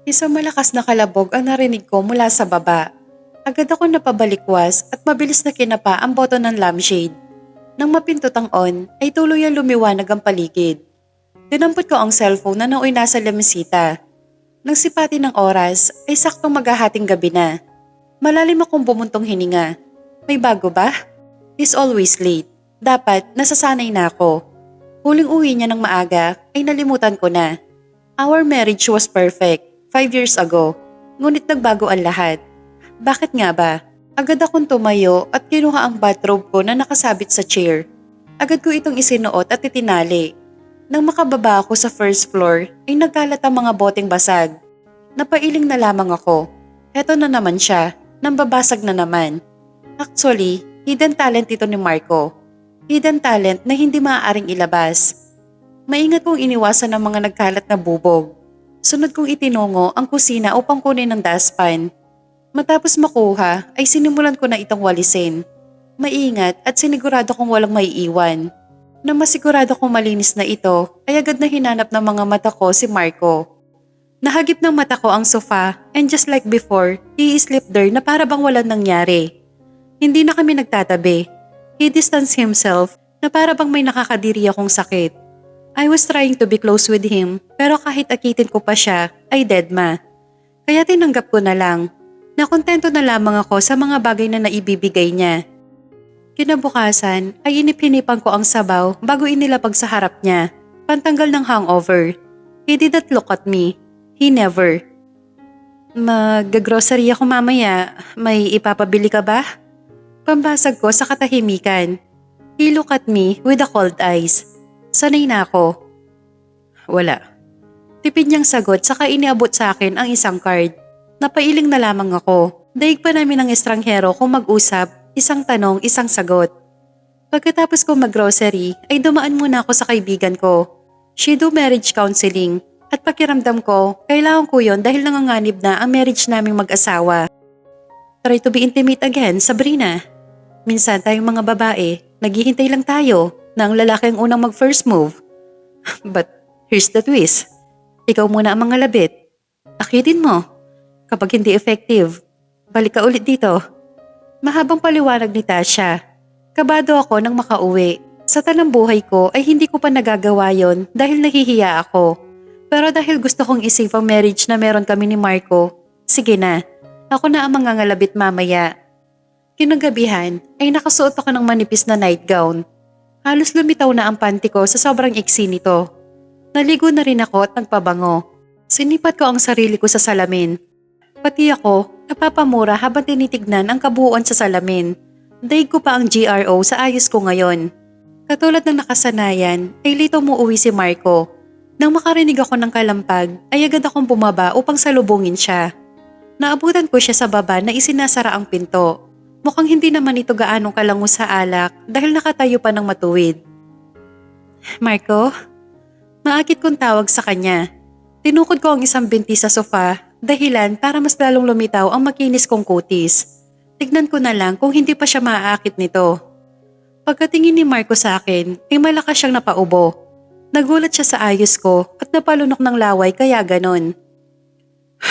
Isang malakas na kalabog ang narinig ko mula sa baba. Agad ako napabalikwas at mabilis na kinapa ang boto ng lampshade. Nang mapindot ang on, ay tuluyang lumiwanag ang paligid. Dinampot ko ang cellphone na nauwi nasa lamesita. Nang sipati ng oras, ay saktong maghahating gabi na. Malalim akong bumuntong hininga. May bago ba? He's always late. Dapat nasasanay na ako. Huling uwi niya ng maaga ay nalimutan ko na. Our marriage was perfect 5 years ago. Ngunit nagbago ang lahat. Bakit nga ba? Agad akong tumayo at kinuha ang bathrobe ko na nakasabit sa chair. Agad ko itong isinuot at itinali. Nang makababa ako sa first floor ay nagkalat ang mga boteng basag. Napailing na lamang ako. Heto na naman siya, nang babasag na naman. Actually, hidden talent ito ni Marco. Hidden talent na hindi maaaring ilabas. Maingat kong iniwasan ang mga nagkalat na bubog. Sunod kong itinungo ang kusina upang kunin ng dustpan. Matapos makuha ay sinimulan ko na itong walisin. Maingat at sinigurado kong walang maiiwan. Nang masigurado kong malinis na ito ay agad na hinanap ng mga mata ko si Marco. Nahagip ng mata ko ang sofa and just like before, he slept there na para bang walang nangyari. Hindi na kami nagtatabi. He distanced himself na para bang may nakakadiri akong sakit. I was trying to be close with him pero kahit akitin ko pa siya ay deadma. Kaya tinanggap ko na lang. Nakontento na lamang ako sa mga bagay na naibibigay niya. Kinabukasan ay inip-hinipan ko ang sabaw bago inilapag sa harap niya. Pantanggal ng hangover. He did not look at me. He never. Mag-grocery ako mamaya. May ipapabili ka ba? Pambasag ko sa katahimikan. He looked at me with the cold eyes. Sanay na ako. Wala. Tipid niyang sagot saka iniabot sa akin ang isang card. Napailing na lamang ako. Daig pa namin ang estranghero kung mag-usap, isang tanong, isang sagot. Pagkatapos ko mag-grocery ay dumaan muna ako sa kaibigan ko. She do marriage counseling at pakiramdam ko kailangan ko yon dahil nanganganib na ang marriage naming mag-asawa. Try to be intimate again, Sabrina. Minsan tayong mga babae, naghihintay lang tayo na ang lalaki ang unang mag-first move. But here's the twist. Ikaw muna ang mga labit. Akitin mo. Kapag hindi effective, balik ka ulit dito. Mahabang paliwanag ni Tasha. Kabado ako nang makauwi. Sa tanang buhay ko ay hindi ko pa nagagawa yon dahil nahihiya ako. Pero dahil gusto kong isave ang marriage na meron kami ni Marco, sige na. Ako na ang mangangalabit mamaya. Kinagabihan ay nakasuot ako ng manipis na nightgown. Halos lumitaw na ang panty ko sa sobrang iksi nito. Naligo na rin ako at nagpabango. Sinipat ko ang sarili ko sa salamin. Pati ako, napapamura habang tinitignan ang kabuuan sa salamin. Daig ko pa ang GRO sa ayos ko ngayon. Katulad ng nakasanayan, ay lito umuwi si Marco. Nang makarinig ako ng kalampag, ay agad akong bumaba upang salubungin siya. Naabutan ko siya sa baba na isinasara ang pinto. Mukhang hindi naman ito gaanong kalango sa alak dahil nakatayo pa ng matuwid. Marco? Maakit kong tawag sa kanya. Tinukod ko ang isang binti sa sofa, dahilan para mas lalong lumitaw ang makinis kong kutis. Tignan ko na lang kung hindi pa siya maaakit nito. Pagkatingin ni Marco sa akin, ay malakas siyang napaubo. Nagulat siya sa ayos ko at napalunok ng laway kaya ganon.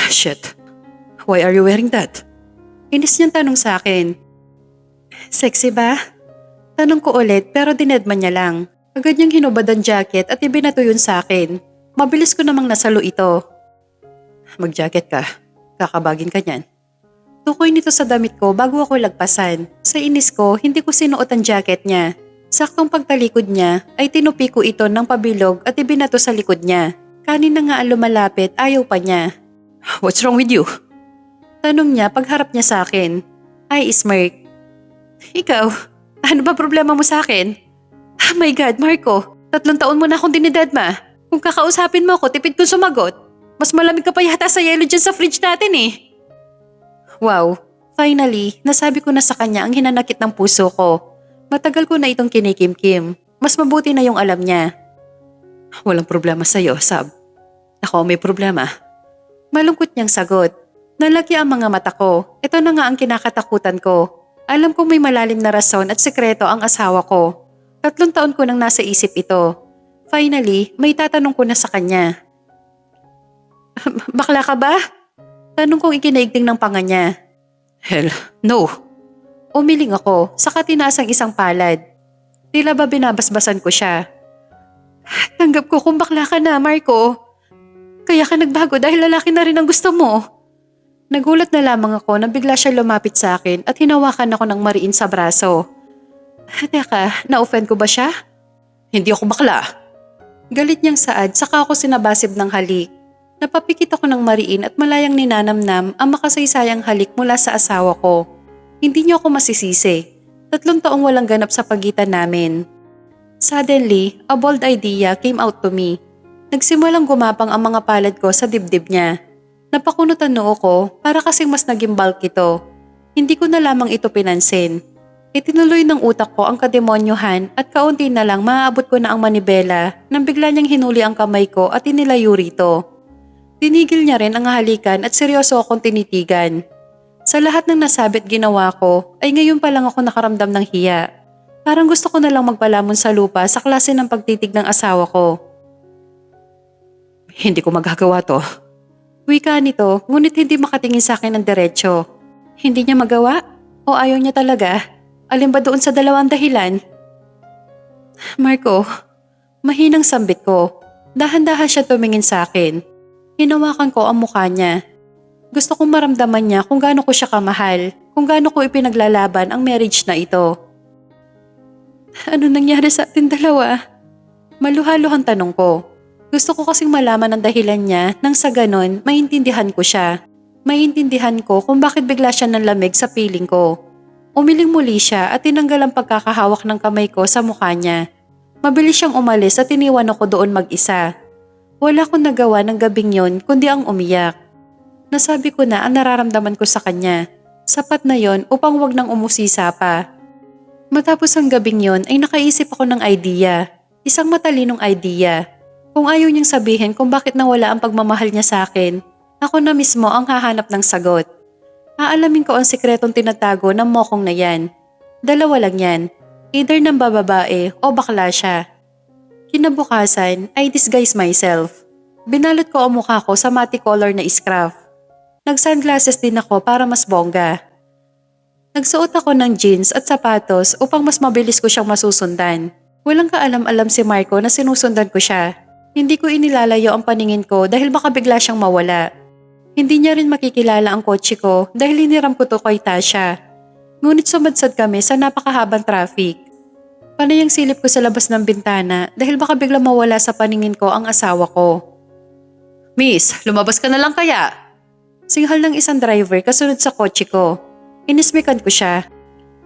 Shit, why are you wearing that? Inis niyang tanong sa akin. Sexy ba? Tanong ko ulit pero dinedma niya lang. Agad niyang hinubad ang jacket at ibinato yun sa akin. Mabilis ko namang nasalo ito. Mag-jacket ka. Kakabagin ka niyan. Tukoy nito sa damit ko bago ako lagpasan. Sa inis ko, hindi ko sinuot ang jacket niya. Saktong pagtalikod niya ay tinupi ko ito ng pabilog at ibinato sa likod niya. Kanin na nga ang lumalapit, ayaw pa niya. What's wrong with you? Tanong niya pagharap niya sa akin. I smirk. Ikaw, ano ba problema mo sa akin? Oh my God, Marco, 3 taon mo na akong dinidedma. Kung kakausapin mo ako, tipid ko sumagot. Mas malamig ka pa yata sa yelo dyan sa fridge natin eh. Wow, finally, nasabi ko na sa kanya ang hinanakit ng puso ko. Matagal ko na itong kinikimkim. Mas mabuti na yung alam niya. Walang problema sa'yo, Sab. Ako may problema. Malungkot niyang sagot. Nalaki ang mga mata ko. Ito na nga ang kinakatakutan ko. Alam kong may malalim na rason at sekreto ang asawa ko. 3 taon ko nang nasa isip ito. Finally, may tatanong ko na sa kanya. Bakla ka ba? Tanong kong ikinaigting ng panga niya. Hell, no. Umiling ako, saka tinaas ang isang palad. Tila ba binabasbasan ko siya. Tanggap ko kung bakla ka na, Marco. Kaya ka nagbago dahil lalaki na rin ang gusto mo. Nagulat na lamang ako na bigla siya lumapit sa akin at hinawakan ako ng mariin sa braso. Teka, na-offend ko ba siya? Hindi ako bakla. Galit niyang saad saka ako sinabasib ng halik. Napapikit ako ng mariin at malayang ninanamnam ang makasaysayang halik mula sa asawa ko. Hindi niyo ako masisisi. 3 taong walang ganap sa pagitan namin. Suddenly, a bold idea came out to me. Nagsimulang gumapang ang mga palad ko sa dibdib niya. Napakunot ang noo ko para kasing mas naging bulk ito. Hindi ko na lamang ito pinansin. Itinuloy ng utak ko ang kademonyohan at kaunti na lang maaabot ko na ang manibela nang bigla niyang hinuli ang kamay ko at inilayo rito. Tinigil niya rin ang halikan at seryoso akong tinitigan. Sa lahat ng nasabi't ginawa ko ay ngayon pa lang ako nakaramdam ng hiya. Parang gusto ko na lang magpalamon sa lupa sa klase ng pagtitig ng asawa ko. Hindi ko magagawa to. Wika nito, ngunit hindi makatingin sa akin ng diretsyo. Hindi niya magawa? O ayaw niya talaga? Alin ba doon sa 2 dahilan? Marco, mahinang sambit ko. Dahan-dahan siya tumingin sa akin. Hinawakan ko ang mukha niya. Gusto kong maramdaman niya kung gaano ko siya kamahal, kung gaano ko ipinaglalaban ang marriage na ito. Ano nangyari sa ating dalawa? Maluhaluhang tanong ko. Gusto ko kasing malaman ang dahilan niya nang sa ganon maintindihan ko siya. Maintindihan ko kung bakit bigla siya nanlamig sa piling ko. Umiling muli siya at tinanggal ang pagkakahawak ng kamay ko sa mukha niya. Mabilis siyang umalis at iniwan ako doon mag-isa. Wala akong nagawa ng gabing yon kundi ang umiyak. Nasabi ko na ang nararamdaman ko sa kanya. Sapat na yon upang wag nang umusisa pa. Matapos ang gabing yon ay nakaisip ako ng idea. Isang matalinong idea. Kung ayaw niyang sabihin kung bakit nawala ang pagmamahal niya sa akin, ako na mismo ang hahanap ng sagot. Aalamin ko ang sikretong tinatago ng mokong na yan. 2 lang yan. Either ng bababae o bakla siya. Kinabukasan, I disguise myself. Binalot ko ang mukha ko sa multicolor na scruff. Nag-sunglasses din ako para mas bongga. Nagsuot ako ng jeans at sapatos upang mas mabilis ko siyang masusundan. Walang kaalam-alam si Marco na sinusundan ko siya. Hindi ko inilalayo ang paningin ko dahil baka bigla siyang mawala. Hindi niya rin makikilala ang kotse ko dahil hiniram ko to kay Tasha. Ngunit sumadsad kami sa napakahabang traffic. Panay ang silip ko sa labas ng bintana dahil baka bigla mawala sa paningin ko ang asawa ko. Miss, lumabas ka na lang kaya? Singhal ng isang driver kasunod sa kotse ko. Inismikan ko siya.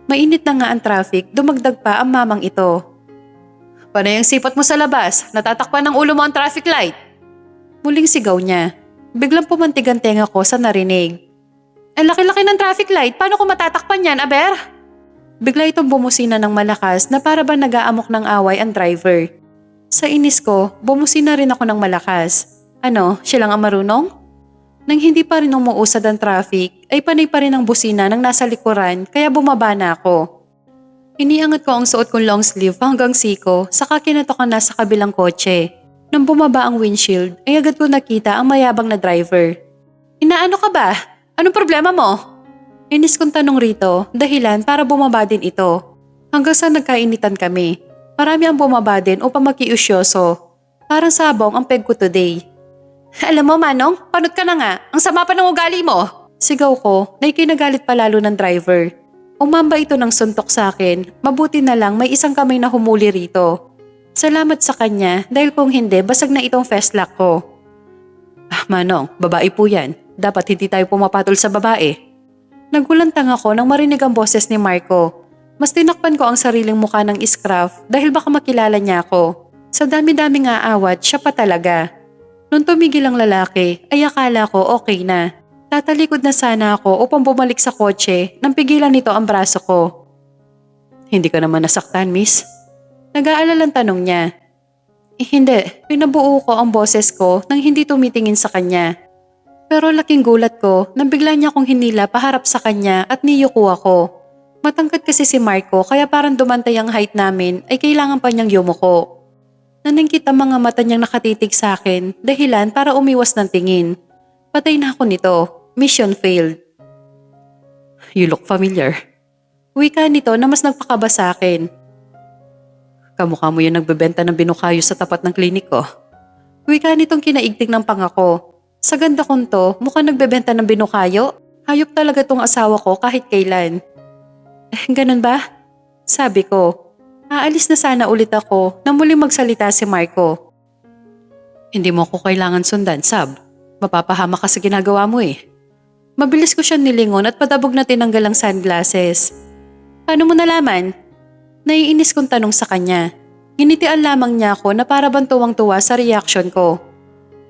Mainit na nga ang traffic, dumagdag pa ang mamang ito. Panay ang sipat mo sa labas, natatakpan ng ulo mo ang traffic light. Muling sigaw niya. Biglang pumantig ang tenga ko sa narinig. Ang laki-laki ng traffic light, paano ko matatakpan yan, aber? Bigla itong bumusina ng malakas na para ba nag-aamok ng away ang driver. Sa inis ko, bumusina rin ako ng malakas. Ano, siya lang ang marunong? Nang hindi pa rin umuusad ang traffic, ay panay pa rin ang busina ng nasa likuran kaya bumaba na ako. Iniangat ko ang suot kong long sleeve hanggang siko saka kinatokan na sa kabilang kotse. Nang bumaba ang windshield ay agad ko nakita ang mayabang na driver. Inaano ka ba? Anong problema mo? Inis kong tanong rito, dahilan para bumaba din ito. Hanggang sa nagkainitan kami. Marami ang bumaba din upang makiusyoso. Parang sabong ang peg ko today. Alam mo Manong, panot ka na nga. Ang sama pa ng ugali mo. Sigaw ko na ikinagalit palalo ng driver. Umamba ito ng suntok sa akin, mabuti na lang may isang kamay na humuli rito. Salamat sa kanya dahil kung hindi basag na itong festlock ko. Manong, babae po yan. Dapat hindi tayo pumapatol sa babae. Nagulantang ako nang marinig ang boses ni Marco. Mas tinakpan ko ang sariling mukha ng scruff dahil baka makilala niya ako. Sa dami-daming aawat, siya pa talaga. Nung tumigil ang lalaki, ay akala ko okay na. Tatalikod na sana ako upang bumalik sa kotse nang pigilan nito ang braso ko. Hindi ka naman nasaktan, miss? Nag-aalalang tanong niya. Hindi, pinabuo ko ang boses ko nang hindi tumitingin sa kanya. Pero laking gulat ko nang bigla niya akong hinila paharap sa kanya at niyuko ako. Matangkad kasi si Marco kaya parang dumantay ang height namin ay kailangan pa niyang yumuko. Naningkit ang mga mata niyang nakatitig sa akin dahilan para umiwas ng tingin. Patay na ako nito. Mission failed. You look familiar. Wika nito na mas nagpakaba sa akin. Kamukha mo yung nagbebenta ng binukayo sa tapat ng klinik ko. Wika nitong kinaigtig ng pangako. Sa ganda kong to, mukhang nagbebenta ng binukayo. Hayop talaga tong asawa ko kahit kailan. Ganun ba? Sabi ko. Aalis na sana ulit ako na muling magsalita si Marco. Hindi mo ako kailangan sundan, Sab. Mapapahama ka sa ginagawa mo eh. Mabilis ko siyang nilingon at padabog na tinanggal ang sunglasses. Paano mo nalaman? Naiinis kong tanong sa kanya. Nginitian lamang niya ako na para bang tuwang-tuwa sa reaction ko.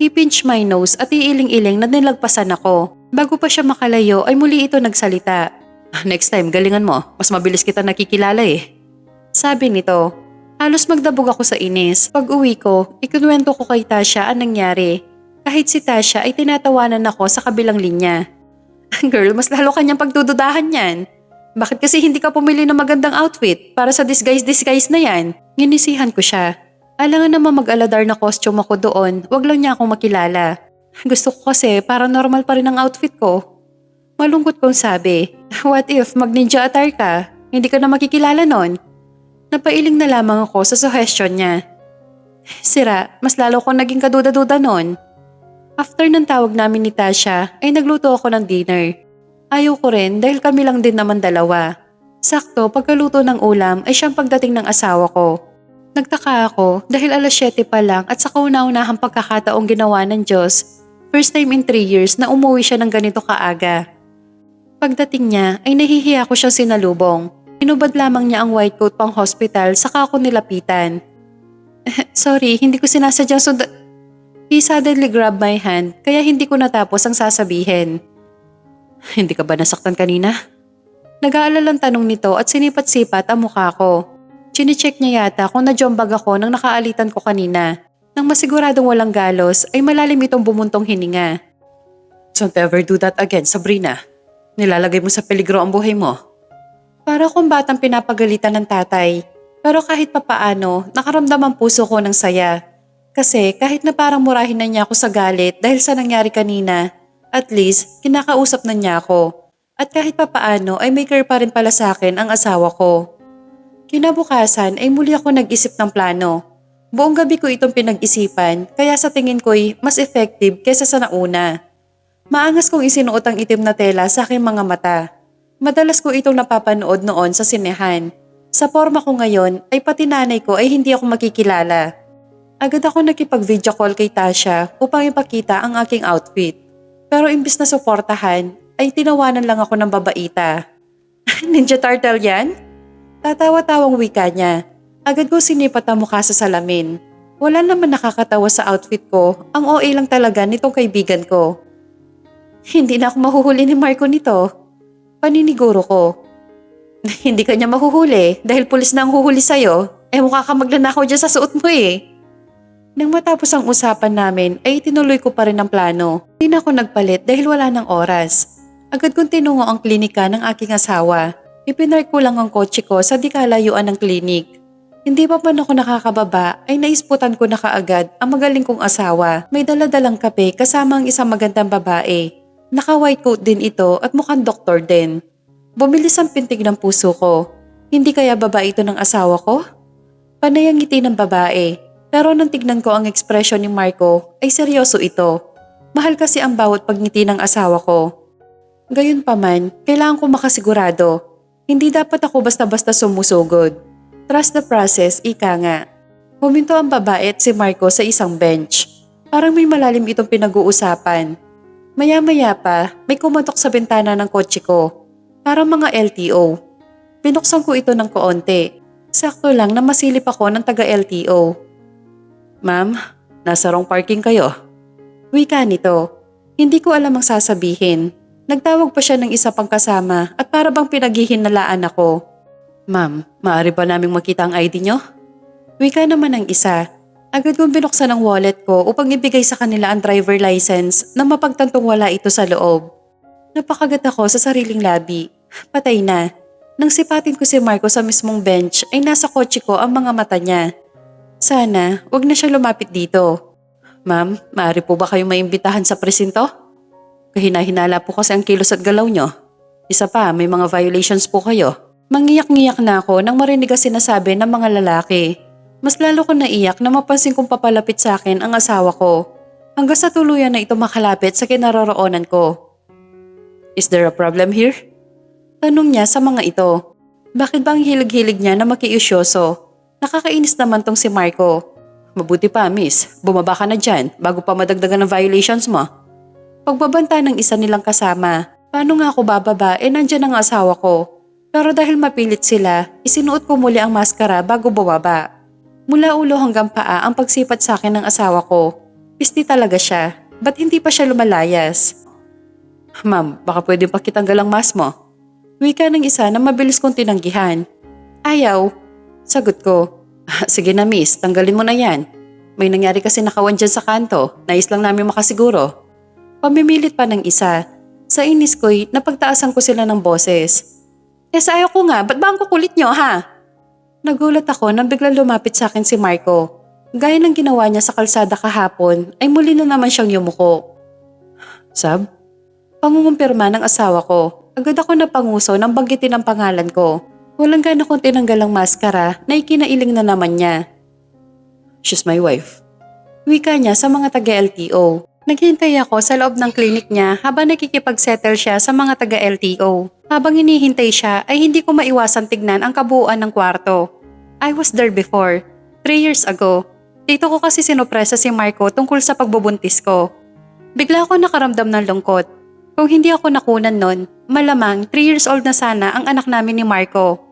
He pinched my nose at iiling-iling na nilagpasan ako. Bago pa siya makalayo ay muli ito nagsalita. Next time, galingan mo. Mas mabilis kita nakikilala eh. Sabi nito. Halos magdabog ako sa inis. Pag uwi ko, ikinuwento ko kay Tasha ang nangyari. Kahit si Tasha ay tinatawanan ako sa kabilang linya. Girl, mas lalo kanyang pagdududahan yan. Bakit kasi hindi ka pumili ng magandang outfit para sa disguise na yan? Ginisihan ko siya. Alangan naman mag-aladar na costume ako doon, wag lang niya akong makilala. Gusto ko kasi para normal pa rin ang outfit ko. Malungkot kong sabi, what if mag-ninja attire ka? Hindi ka na makikilala nun. Napailing na lamang ako sa suggestion niya. Sira, mas lalo kong naging kaduda-duda nun. After ng tawag namin ni Tasha ay nagluto ako ng dinner. Ayaw ko rin dahil kami lang din naman dalawa. Sakto pagkaluto ng ulam ay siyang pagdating ng asawa ko. Nagtaka ako dahil 7:00 pa lang at sa kauna-unahang pagkakataong ginawa ng Diyos, first time in 3 years na umuwi siya ng ganito kaaga. Pagdating niya ay nahihiya ko siyang sinalubong. Inubad lamang niya ang white coat pang hospital saka ako nilapitan. Sorry, hindi ko sinasadyang He suddenly grabbed my hand kaya hindi ko natapos ang sasabihin. Hindi ka ba nasaktan kanina? Nag-aalalang tanong nito at sinipat-sipat ang mukha ko. Chine-check niya yata kung najombag ako nang nakaalitan ko kanina. Nang masiguradong walang galos ay malalim itong bumuntong hininga. Don't ever do that again, Sabrina. Nilalagay mo sa peligro ang buhay mo. Para akong batang pinapagalitan ng tatay. Pero kahit papaano, nakaramdam ang puso ko ng saya. Kasi kahit na parang murahin na niya ako sa galit dahil sa nangyari kanina, at least kinakausap na niya ako. At kahit papaano ay may care pa rin pala sa akin ang asawa ko. Kinabukasan ay muli ako nag-isip ng plano. Buong gabi ko itong pinag-isipan kaya sa tingin ko'y mas effective kesa sa nauna. Maangas kong isinuot ang itim na tela sa aking mga mata. Madalas ko itong napapanood noon sa sinehan. Sa forma ko ngayon ay pati nanay ko ay hindi ako makikilala. Agad ako nakipag-video call kay Tasha upang ipakita ang aking outfit. Pero imbis na suportahan, ay tinawanan lang ako ng babaita. Ninja Turtle yan? Tatawa-tawang wika niya. Agad ko sinipat ang mukha sa salamin. Wala naman nakakatawa sa outfit ko, ang OA lang talaga nitong kaibigan ko. Hindi na ako mahuhuli ni Marco nito. Paniniguro ko. Hindi ka niya mahuhuli dahil pulis na ang huhuli sa'yo. Mukha ka magnanakaw dyan sa suot mo eh. Nang matapos ang usapan namin ay tinuloy ko pa rin ang plano. Hindi na ako nagpalit dahil wala ng oras. Agad kong tinungo ang klinika ng aking asawa. Ipinark ko lang ang kotse ko sa di kalayuan ng klinik. Hindi pa man ako nakakababa ay naisputan ko na kaagad ang magaling kong asawa. May daladalang kape kasama ang isang magandang babae. Naka-white coat din ito at mukhang doktor din. Bumilis ang pintig ng puso ko. Hindi kaya babae ito ng asawa ko? Panay ang ngiti ng babae. Pero nang tignan ko ang ekspresyon ni Marco ay seryoso ito. Mahal kasi ang bawat pagngiti ng asawa ko. Gayunpaman, kailangan ko makasigurado. Hindi dapat ako basta-basta sumusugod. Trust the process, ika nga. Huminto ang babae at si Marco sa isang bench. Parang may malalim itong pinag-uusapan. Maya-maya pa, may kumatok sa bintana ng kotse ko. Parang mga LTO. Binuksan ko ito ng koonti. Sakto lang na masilip ako ng taga-LTO. Ma'am, nasa wrong parking kayo. Wika nito. Hindi ko alam ang sasabihin. Nagtawag pa siya ng isa pang kasama at para bang pinaghihinalaan ako. Ma'am, maaari ba naming makita ang ID nyo? Wika naman ang isa. Agad kong binuksan ang wallet ko upang ibigay sa kanila ang driver license na mapagtantong wala ito sa loob. Napakagat ako sa sariling labi. Patay na. Nang sipatin ko si Marco sa mismong bench ay nasa kotse ko ang mga mata niya. Sana, wag na siya lumapit dito. Ma'am, maaari po ba kayong maimbitahan sa presinto? Kahina-hinala po kasi ang kilos at galaw nyo. Isa pa, may mga violations po kayo. Mangiyak-ngiyak na ako nang marinig ang sinasabi ng mga lalaki. Mas lalo ko naiyak na mapansin kong papalapit sa akin ang asawa ko. Hanggang sa tuluyan na ito makalapit sa kinaroroonan ko. Is there a problem here? Tanong niya sa mga ito. Bakit ba ang hilig-hilig niya na makiusyoso? Nakakainis naman tong si Marco. Mabuti pa, miss. Bumaba ka na dyan bago pa madagdagan ng violations mo. Pagbabanta ng isa nilang kasama. Paano nga ako bababa nandyan ang asawa ko. Pero dahil mapilit sila, isinuot ko muli ang maskara bago bumaba. Mula ulo hanggang paa ang pagsipat sa akin ng asawa ko. Pisti talaga siya. Ba't hindi pa siya lumalayas? Ma'am, baka pwede pa kitanggal ang mask mo. Wika ng isa na mabilis kong tinanggihan. Ayaw. Sagot ko. Sige na miss, tanggalin mo na yan. May nangyari kasi nakawan dyan sa kanto. Nais lang namin makasiguro. Pamimilit pa ng isa. Sa inis ko'y napagtaasan ko sila ng boses. Ayaw ko nga, ba't ba ang kukulit nyo ha? Nagulat ako nang biglang lumapit sa akin si Marco. Gaya ng ginawa niya sa kalsada kahapon ay muli na naman siyang yumuko. Sab? Pangungumpirma ng asawa ko. Agad ako napanguso nang banggitin ang pangalan ko. Walang gana kong tinanggal ang maskara na ikinailing na naman niya. She's my wife. Wika niya sa mga taga-LTO. Naghintay ako sa loob ng klinik niya habang nakikipagsettle siya sa mga taga-LTO. Habang hinihintay siya ay hindi ko maiwasan tignan ang kabuuan ng kwarto. I was there before, 3 years ago. Dito ko kasi sinopresa si Marco tungkol sa pagbubuntis ko. Bigla ako nakaramdam ng lungkot. Kung hindi ako nakunan nun, malamang 3 years old na sana ang anak namin ni Marco.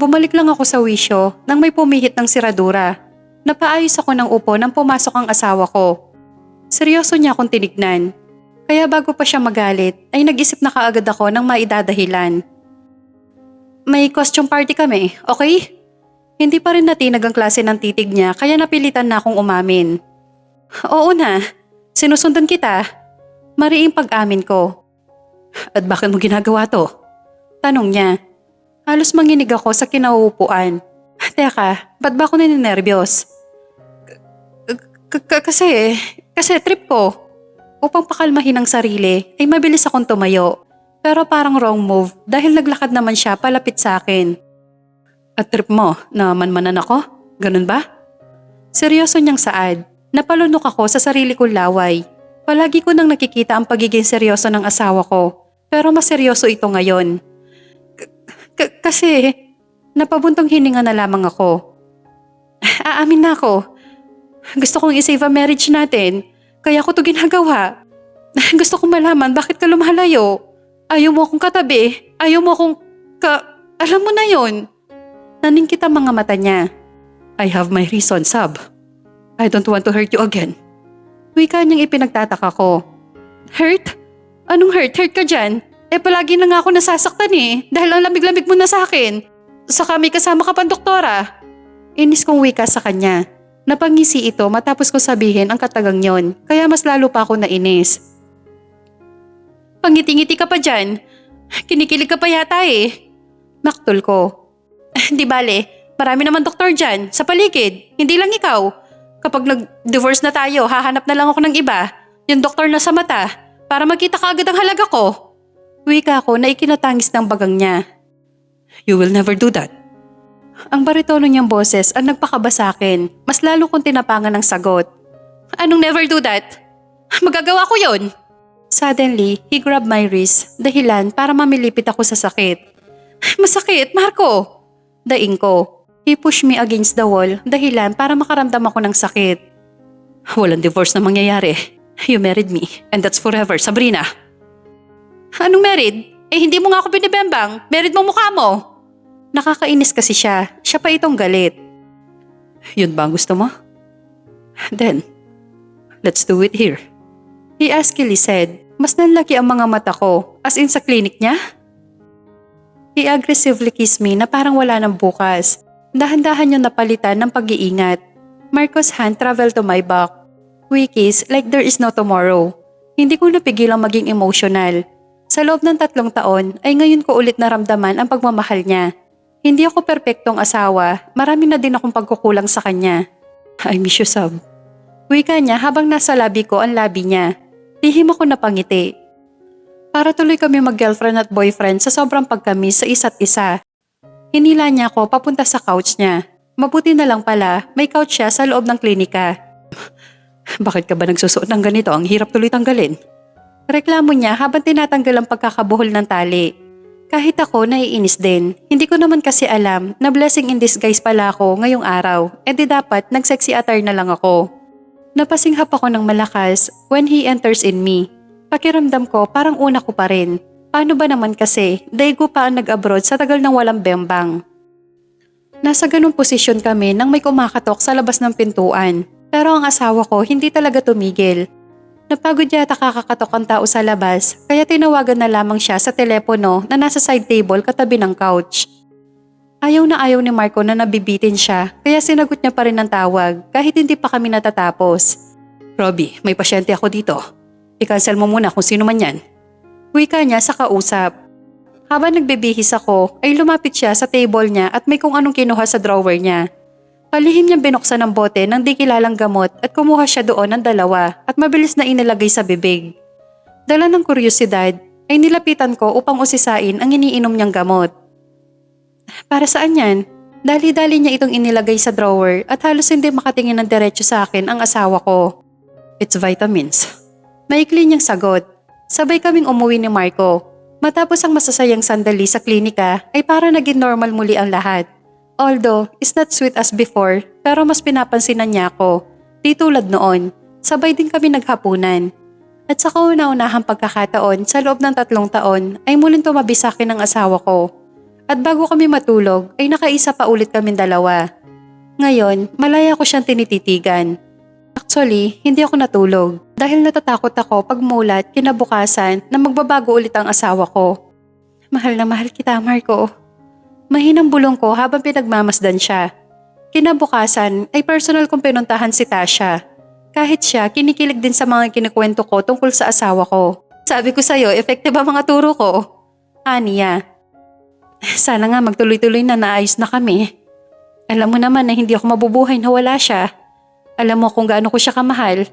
Bumalik lang ako sa wisyo nang may pumihit ng siradura. Napaayos ako ng upo nang pumasok ang asawa ko. Seryoso niya akong tinignan. Kaya bago pa siya magalit, ay nag-isip na kaagad ako ng maidadahilan. May costume party kami, okay? Hindi pa rin natinag ang klase ng titig niya kaya napilitan na akong umamin. Oo na, sinusundan kita. Mariing pag-amin ko. At bakit mo ginagawa to? Tanong niya. Halos manginig ako sa kinauupuan. Teka, ba't ba ako nininervyos? Kasi trip ko. Upang pakalmahin ang sarili, ay mabilis akong tumayo. Pero parang wrong move dahil naglakad naman siya palapit sa akin. At trip mo na manmanan ako? Ganun ba? Seryoso niyang saad. Napalunok ako sa sarili kong laway. Palagi ko nang nakikita ang pagiging seryoso ng asawa ko. Pero mas seryoso ito ngayon. Kasi napabuntong hininga na lamang ako. Aamin na ako. Gusto kong isave ang marriage natin. Kaya ko to ginagawa. Gusto kong malaman bakit ka lumalayo. Ayaw mo akong katabi. Ayaw mo akong Alam mo na yon. Naningkit ang mga mata niya. I have my reason, Sab. I don't want to hurt you again. Wika niyang ipinagtataka ko. Hurt? Anong hurt? Hurt ka dyan? Palagi na nga ako nasasaktan dahil ang lamig-lamig mo na sa akin. Saka may kasama ka pang doktora. Inis kong wika sa kanya. Napangisi ito matapos ko sabihin ang katagang yon, kaya mas lalo pa ako nainis. Pangiti-ngiti ka pa dyan. Kinikilig ka pa yata Naktol ko. Di bale, marami naman doktor dyan, sa paligid, hindi lang ikaw. Kapag nag-divorce na tayo, hahanap na lang ako ng iba, yung doktor na sa mata, para makita ka agad ang halaga ko. Wika ko na ikinatangis ng bagang niya. You will never do that. Ang baritono niyang boses ang nagpakaba sa akin. Mas lalo kong tinapangan ng sagot. Anong never do that? Magagawa ko yon. Suddenly, he grabbed my wrist, dahilan para mamilipit ako sa sakit. Masakit, Marco! Daing ko. He pushed me against the wall, dahilan para makaramdam ako ng sakit. Walang divorce na mangyayari. You married me, and that's forever, Sabrina. Anong married? Hindi mo nga ako binibembang. Married mo mukha mo. Nakakainis kasi siya. Siya pa itong galit. Yun ba ang gusto mo? Then, let's do it here. He askily said. Mas nanlaki ang mga mata ko, as in sa klinik niya. He aggressively kissed me na parang wala nang bukas. Dahan-dahan yung napalitan ng pag-iingat. Marco's hand traveled to my back. We kiss like there is no tomorrow. Hindi ko napigilang maging emotional. Sa loob ng 3 taon ay ngayon ko ulit naramdaman ang pagmamahal niya. Hindi ako perpektong asawa, marami na din akong pagkukulang sa kanya. I miss you, Sab. Wika niya habang nasa labi ko ang labi niya. Lihim ako napangiti. Para tuloy kami mag-girlfriend at boyfriend sa sobrang pagkamis sa isa't isa. Hinila niya ako papunta sa couch niya. Mabuti na lang pala, may couch siya sa loob ng klinika. Bakit ka ba nagsusuot ng ganito? Ang hirap tuloy tanggalin. Reklamo niya habang tinatanggal ang pagkakabuhol ng tali. Kahit ako naiinis din. Hindi ko naman kasi alam na blessing in disguise pala ako ngayong araw. E di dapat nag-sexy attire na lang ako. Napasinghap ako ng malakas when he enters in me. Pakiramdam ko parang una ko pa rin. Paano ba naman kasi, daigo pa ang nag-abroad sa tagal ng walang bembang. Nasa ganung posisyon kami nang may kumakatok sa labas ng pintuan. Pero ang asawa ko hindi talaga tumigil. Napagod yata kakakatok ang tao sa labas, kaya tinawagan na lamang siya sa telepono na nasa side table katabi ng couch. Ayaw na ayaw ni Marco na nabibitin siya, kaya sinagot niya pa rin ang tawag kahit hindi pa kami natatapos. Robbie, may pasyente ako dito. I-cancel mo muna kung sino man yan. Wika niya sa kausap. Habang nagbibihis ako, ay lumapit siya sa table niya at may kung anong kinuha sa drawer niya. Palihim niyang binuksan ang bote ng di kilalang gamot at kumuha siya doon ng 2 at mabilis na inilagay sa bibig. Dala ng kuryosidad, ay nilapitan ko upang usisain ang iniinom niyang gamot. Para saan yan? Dali-dali niya itong inilagay sa drawer at halos hindi makatingin ng diretso sa akin ang asawa ko. It's vitamins. Maikli niyang sagot. Sabay kaming umuwi ni Marco. Matapos ang masasayang sandali sa klinika ay para naging normal muli ang lahat. Although, it's not sweet as before, pero mas pinapansinan niya ako. Di tulad noon, sabay din kami naghapunan. At sa kauna-unahang pagkakataon sa loob ng 3 taon ay muling tumabi sa akin ang asawa ko. At bago kami matulog ay nakaisa pa ulit kaming 2. Ngayon, malaya ko siyang tinititigan. Actually, hindi ako natulog dahil natatakot ako pagmulat kinabukasan na magbabago ulit ang asawa ko. Mahal na mahal kita, Marco. Mahinang bulong ko habang pinagmamasdan siya. Kinabukasan ay personal kong pinuntahan si Tasha. Kahit siya, kinikilig din sa mga kinikwento ko tungkol sa asawa ko. Sabi ko sa'yo, effective ang mga turo ko. Aniya. Sana nga magtuloy-tuloy na naayos na kami. Alam mo naman na hindi ako mabubuhay na wala siya. Alam mo kung gaano ko siya kamahal.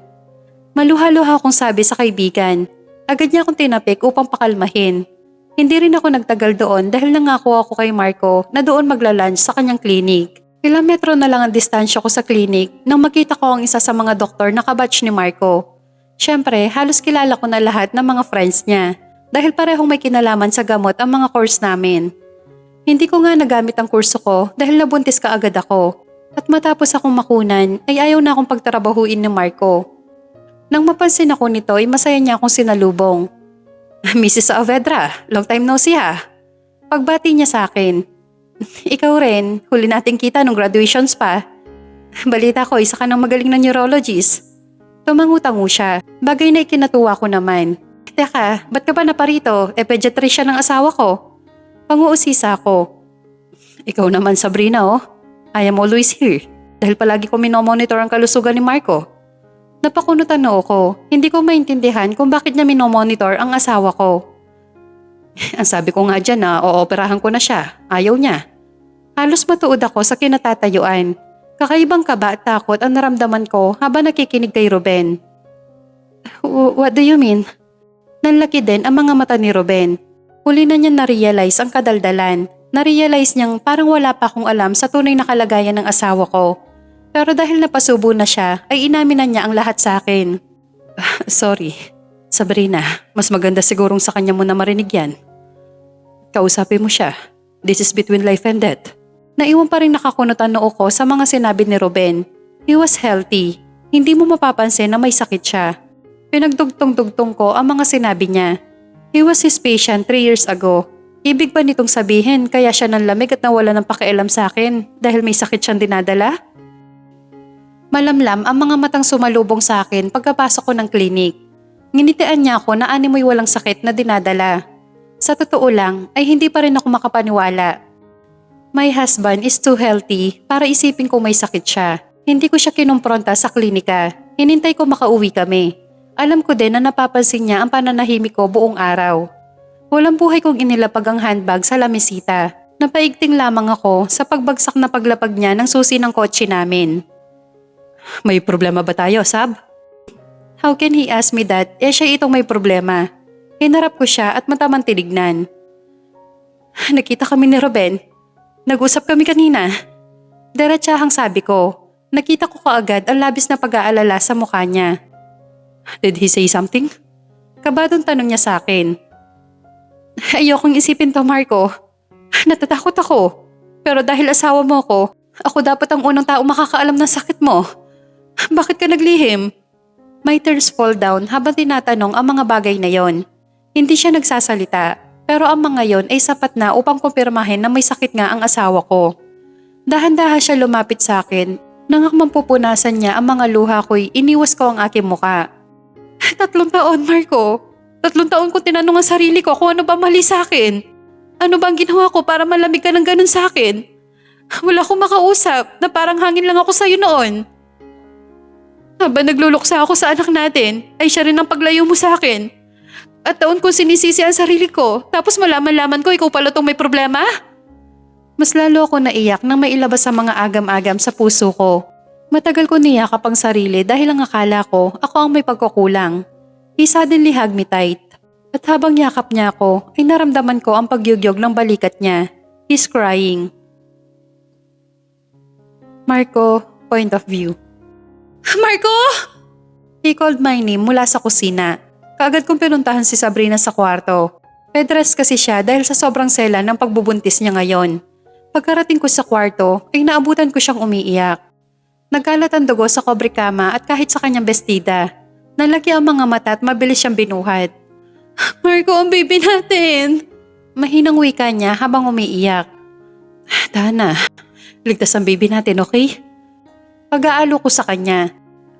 Maluha-luha akong sabi sa kaibigan. Agad niya akong tinapik upang pakalmahin. Hindi rin ako nagtagal doon dahil nangako ako kay Marco na doon magla-lunch sa kanyang clinic. Ilang metro na lang ang distansya ko sa clinic nang makita ko ang isa sa mga doktor na kabatch ni Marco. Siyempre, halos kilala ko na lahat ng mga friends niya dahil parehong may kinalaman sa gamot ang mga course namin. Hindi ko nga nagamit ang kurso ko dahil nabuntis ka agad ako. At matapos akong makunan ay ayaw na akong pagtrabahuin ni Marco. Nang mapansin ako nito ay masaya niya akong sinalubong. Mrs. Saavedra, long time no see ha. Pagbati niya sa akin. Ikaw rin, huli nating kita nung graduations pa. Balita ko, isa ka ng magaling na neurologist. Tumangu-tangu siya, bagay na ikinatuwa ko naman. Teka, ba't ka ba naparito? Pediatrician ng asawa ko. Panguusisa ako. Ikaw naman Sabrina oh. I am always here dahil palagi ko minomonitor ang kalusugan ni Marco. Napakunutan na ako, hindi ko maintindihan kung bakit niya minomonitor ang asawa ko. Ang sabi ko nga dyan na ooperahan ko na siya, ayaw niya. Halos matuod ako sa kinatatayuan. Kakaibang kaba at takot ang naramdaman ko habang nakikinig kay Ruben. What do you mean? Nanlaki din ang mga mata ni Ruben. Huli na niya na-realize ang kadaldalan. Na-realize niyang parang wala pa akong alam sa tunay na kalagayan ng asawa ko. Pero dahil napasubo na siya, ay inamin na niya ang lahat sa akin. Sorry, Sabrina, mas maganda sigurong sa kanya mo na marinig yan. Kausapin mo siya. This is between life and death. Naiwan pa rin nakakunot ang noo ko sa mga sinabi ni Ruben. He was healthy. Hindi mo mapapansin na may sakit siya. Pinagdugtong-dugtong ko ang mga sinabi niya. He was his patient 3 years ago. Ibig ba nitong sabihin kaya siya nanlamig at nawala ng pakialam sa akin dahil may sakit siyang dinadala? Malamlam ang mga matang sumalubong sa akin pagkapasok ko ng klinik. Nginitian niya ako na animoy walang sakit na dinadala. Sa totoo lang ay hindi pa rin ako makapaniwala. My husband is too healthy para isipin kong may sakit siya. Hindi ko siya kinumpronta sa klinika. Hinintay ko makauwi kami. Alam ko din na napapansin niya ang pananahimik ko buong araw. Walang buhay kong inilapag ang handbag sa lamesita. Napaigting lamang ako sa pagbagsak na paglapag niya ng susi ng kotse namin. May problema ba tayo, Sab? How can he ask me that? Siya itong may problema. Hinarap ko siya at matamang tinignan. Nakita kami ni Ruben. Nag-usap kami kanina. Diretsahang sabi ko. Nakita ko kaagad ang labis na pag-aalala sa mukha niya. Did he say something? Kabadong tanong niya sa akin. Ayokong isipin to, Marco. Natatakot ako. Pero dahil asawa mo ako dapat ang unang tao makakaalam ng sakit mo. Bakit ka naglihim? My tears fall down habang tinatanong ang mga bagay na yon. Hindi siya nagsasalita, pero ang mga yon ay sapat na upang kumpirmahin na may sakit nga ang asawa ko. Dahan-dahan siya lumapit sa akin. Nang mampupunasan niya ang mga luha ko'y iniwas ko ang aking muka. 3 taon, Marco. 3 taon ko tinanong ang sarili ko kung ano ba mali sa akin. Ano bang ginawa ko para malamig ka ng ganun sa akin? Wala akong makausap na parang hangin lang ako sa'yo noon. Habang nagluluksa ako sa anak natin, ay siya rin ang paglayo mo sa akin. At taon kong sinisisi ang sarili ko, tapos malaman-laman ko ikaw pala tong may problema? Mas lalo ako naiyak nang mailabas ang mga agam-agam sa puso ko. Matagal ko niyakap ang sarili dahil ang akala ko ako ang may pagkukulang. He suddenly hugged me tight. At habang yakap niya ako, ay naramdaman ko ang pagyugyog ng balikat niya. He's crying. Marco, point of view. Marco! He called my name mula sa kusina. Kaagad kong pinuntahan si Sabrina sa kwarto. Bedrest kasi siya dahil sa sobrang sela ng pagbubuntis niya ngayon. Pagkarating ko sa kwarto, ay naabutan ko siyang umiiyak. Nagkalat ang dugo sa kobre kama at kahit sa kanyang bestida. Nalaki ang mga mata at mabilis siyang binuhat. Marco, ang baby natin! Mahinang wika niya habang umiiyak. Dana, ligtas ang baby natin, okay? Pag-aalo ko sa kanya.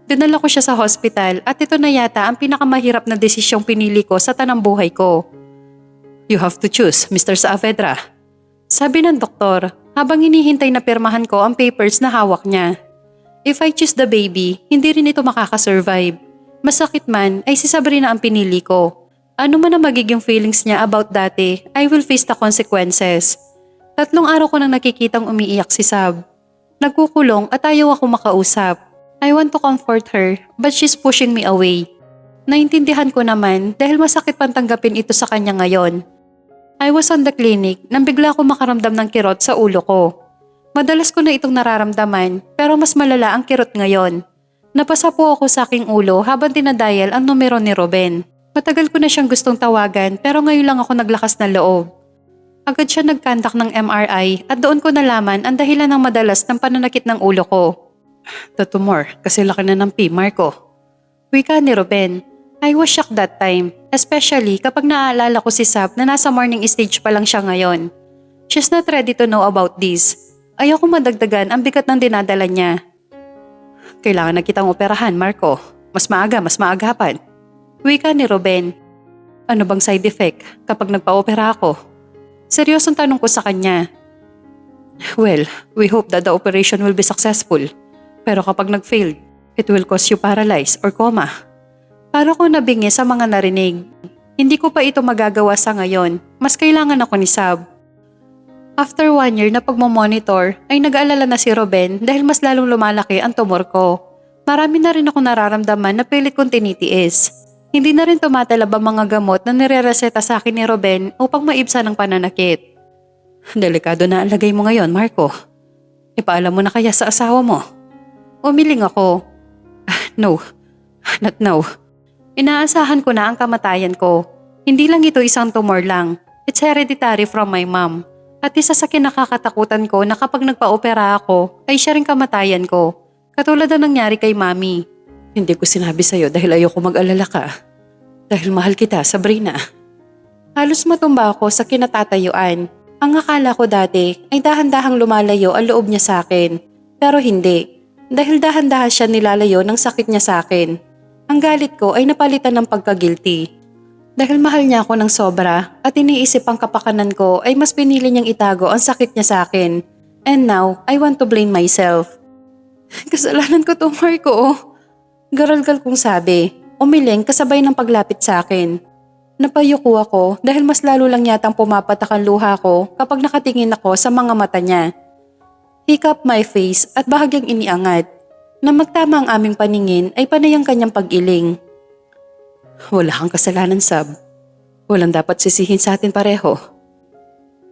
Dinala ko siya sa hospital at ito na yata ang pinakamahirap na desisyong pinili ko sa tanang buhay ko. You have to choose, Mr. Saavedra. Sabi ng doktor habang hinihintay na pirmahan ko ang papers na hawak niya. If I choose the baby, hindi rin ito makakasurvive. Masakit man ay si Sabrina ang pinili ko. Ano man ang magiging feelings niya about dati, I will face the consequences. 3 araw ko nang nakikitang umiiyak si Sab. Nagkukulong at ayaw ako makausap. I want to comfort her but she's pushing me away. Naintindihan ko naman dahil masakit pang tanggapin ito sa kanya ngayon. I was on the clinic nang bigla ko makaramdam ng kirot sa ulo ko. Madalas ko na itong nararamdaman pero mas malala ang kirot ngayon. Napasa po ako sa aking ulo habang dinadial ang numero ni Ruben. Matagal ko na siyang gustong tawagan pero ngayon lang ako naglakas na loob. Agad siya nagkandak ng MRI at doon ko nalaman ang dahilan ng madalas ng pananakit ng ulo ko. The tumor, kasi laki na ng P, Marco. Wika ni Ruben. I was shocked that time, especially kapag naaalala ko si Sab na nasa morning stage pa lang siya ngayon. She's not ready to know about this. Ayoko madagdagan ang bigat ng dinadala niya. Kailangan na kitang operahan, Marco. Mas maagapan. Wika ni Ruben. Ano bang side effect kapag nagpa-opera ako? Seryosong tanong ko sa kanya. Well, we hope that the operation will be successful. Pero kapag nag-failed, it will cause you paralyzed or coma. Para ko nabingi sa mga narinig. Hindi ko pa ito magagawa sa ngayon. Mas kailangan ako ni Sab. After 1 year na pagmamonitor, ay nag-aalala na si Ruben dahil mas lalong lumalaki ang tumor ko. Marami na rin ako nararamdaman na pilit kong tinitiis. Hindi na rin tumatalab ang mga gamot na nire-reseta sa akin ni Ruben upang maibsan ang pananakit. Delikado na ang lagay mo ngayon, Marco. Ipaalam mo na kaya sa asawa mo. Umiling ako. No, not now. Inaasahan ko na ang kamatayan ko. Hindi lang ito isang tumor lang. It's hereditary from my mom. At isa sa kinakakatakutan ko na kapag nagpa-opera ako, ay siya rin kamatayan ko. Katulad na nangyari kay Mami. Hindi ko sinabi sa'yo dahil ayoko mag-alala ka. Dahil mahal kita, Sabrina. Halos matumba ako sa kinatatayuan. Ang akala ko dati ay dahan-dahang lumalayo ang loob niya sa akin. Pero hindi. Dahil dahan-dahan siya nilalayo ng sakit niya sa akin. Ang galit ko ay napalitan ng pagka-guilty. Dahil mahal niya ako ng sobra at iniisip ang kapakanan ko ay mas pinili niyang itago ang sakit niya sa akin. And now, I want to blame myself. Kasalanan ko to, Marco. Garalgal kong sabi, umiling kasabay ng paglapit sa akin. Napayuko ako dahil mas lalo lang yatang pumapatak ang luha ko kapag nakatingin ako sa mga mata niya. He cupped my face at bahagyang iniangat. Na magtama ang aming paningin ay panay ang kanyang pag-iling. Wala kang kasalanan, Sab. Walang dapat sisihin sa atin pareho.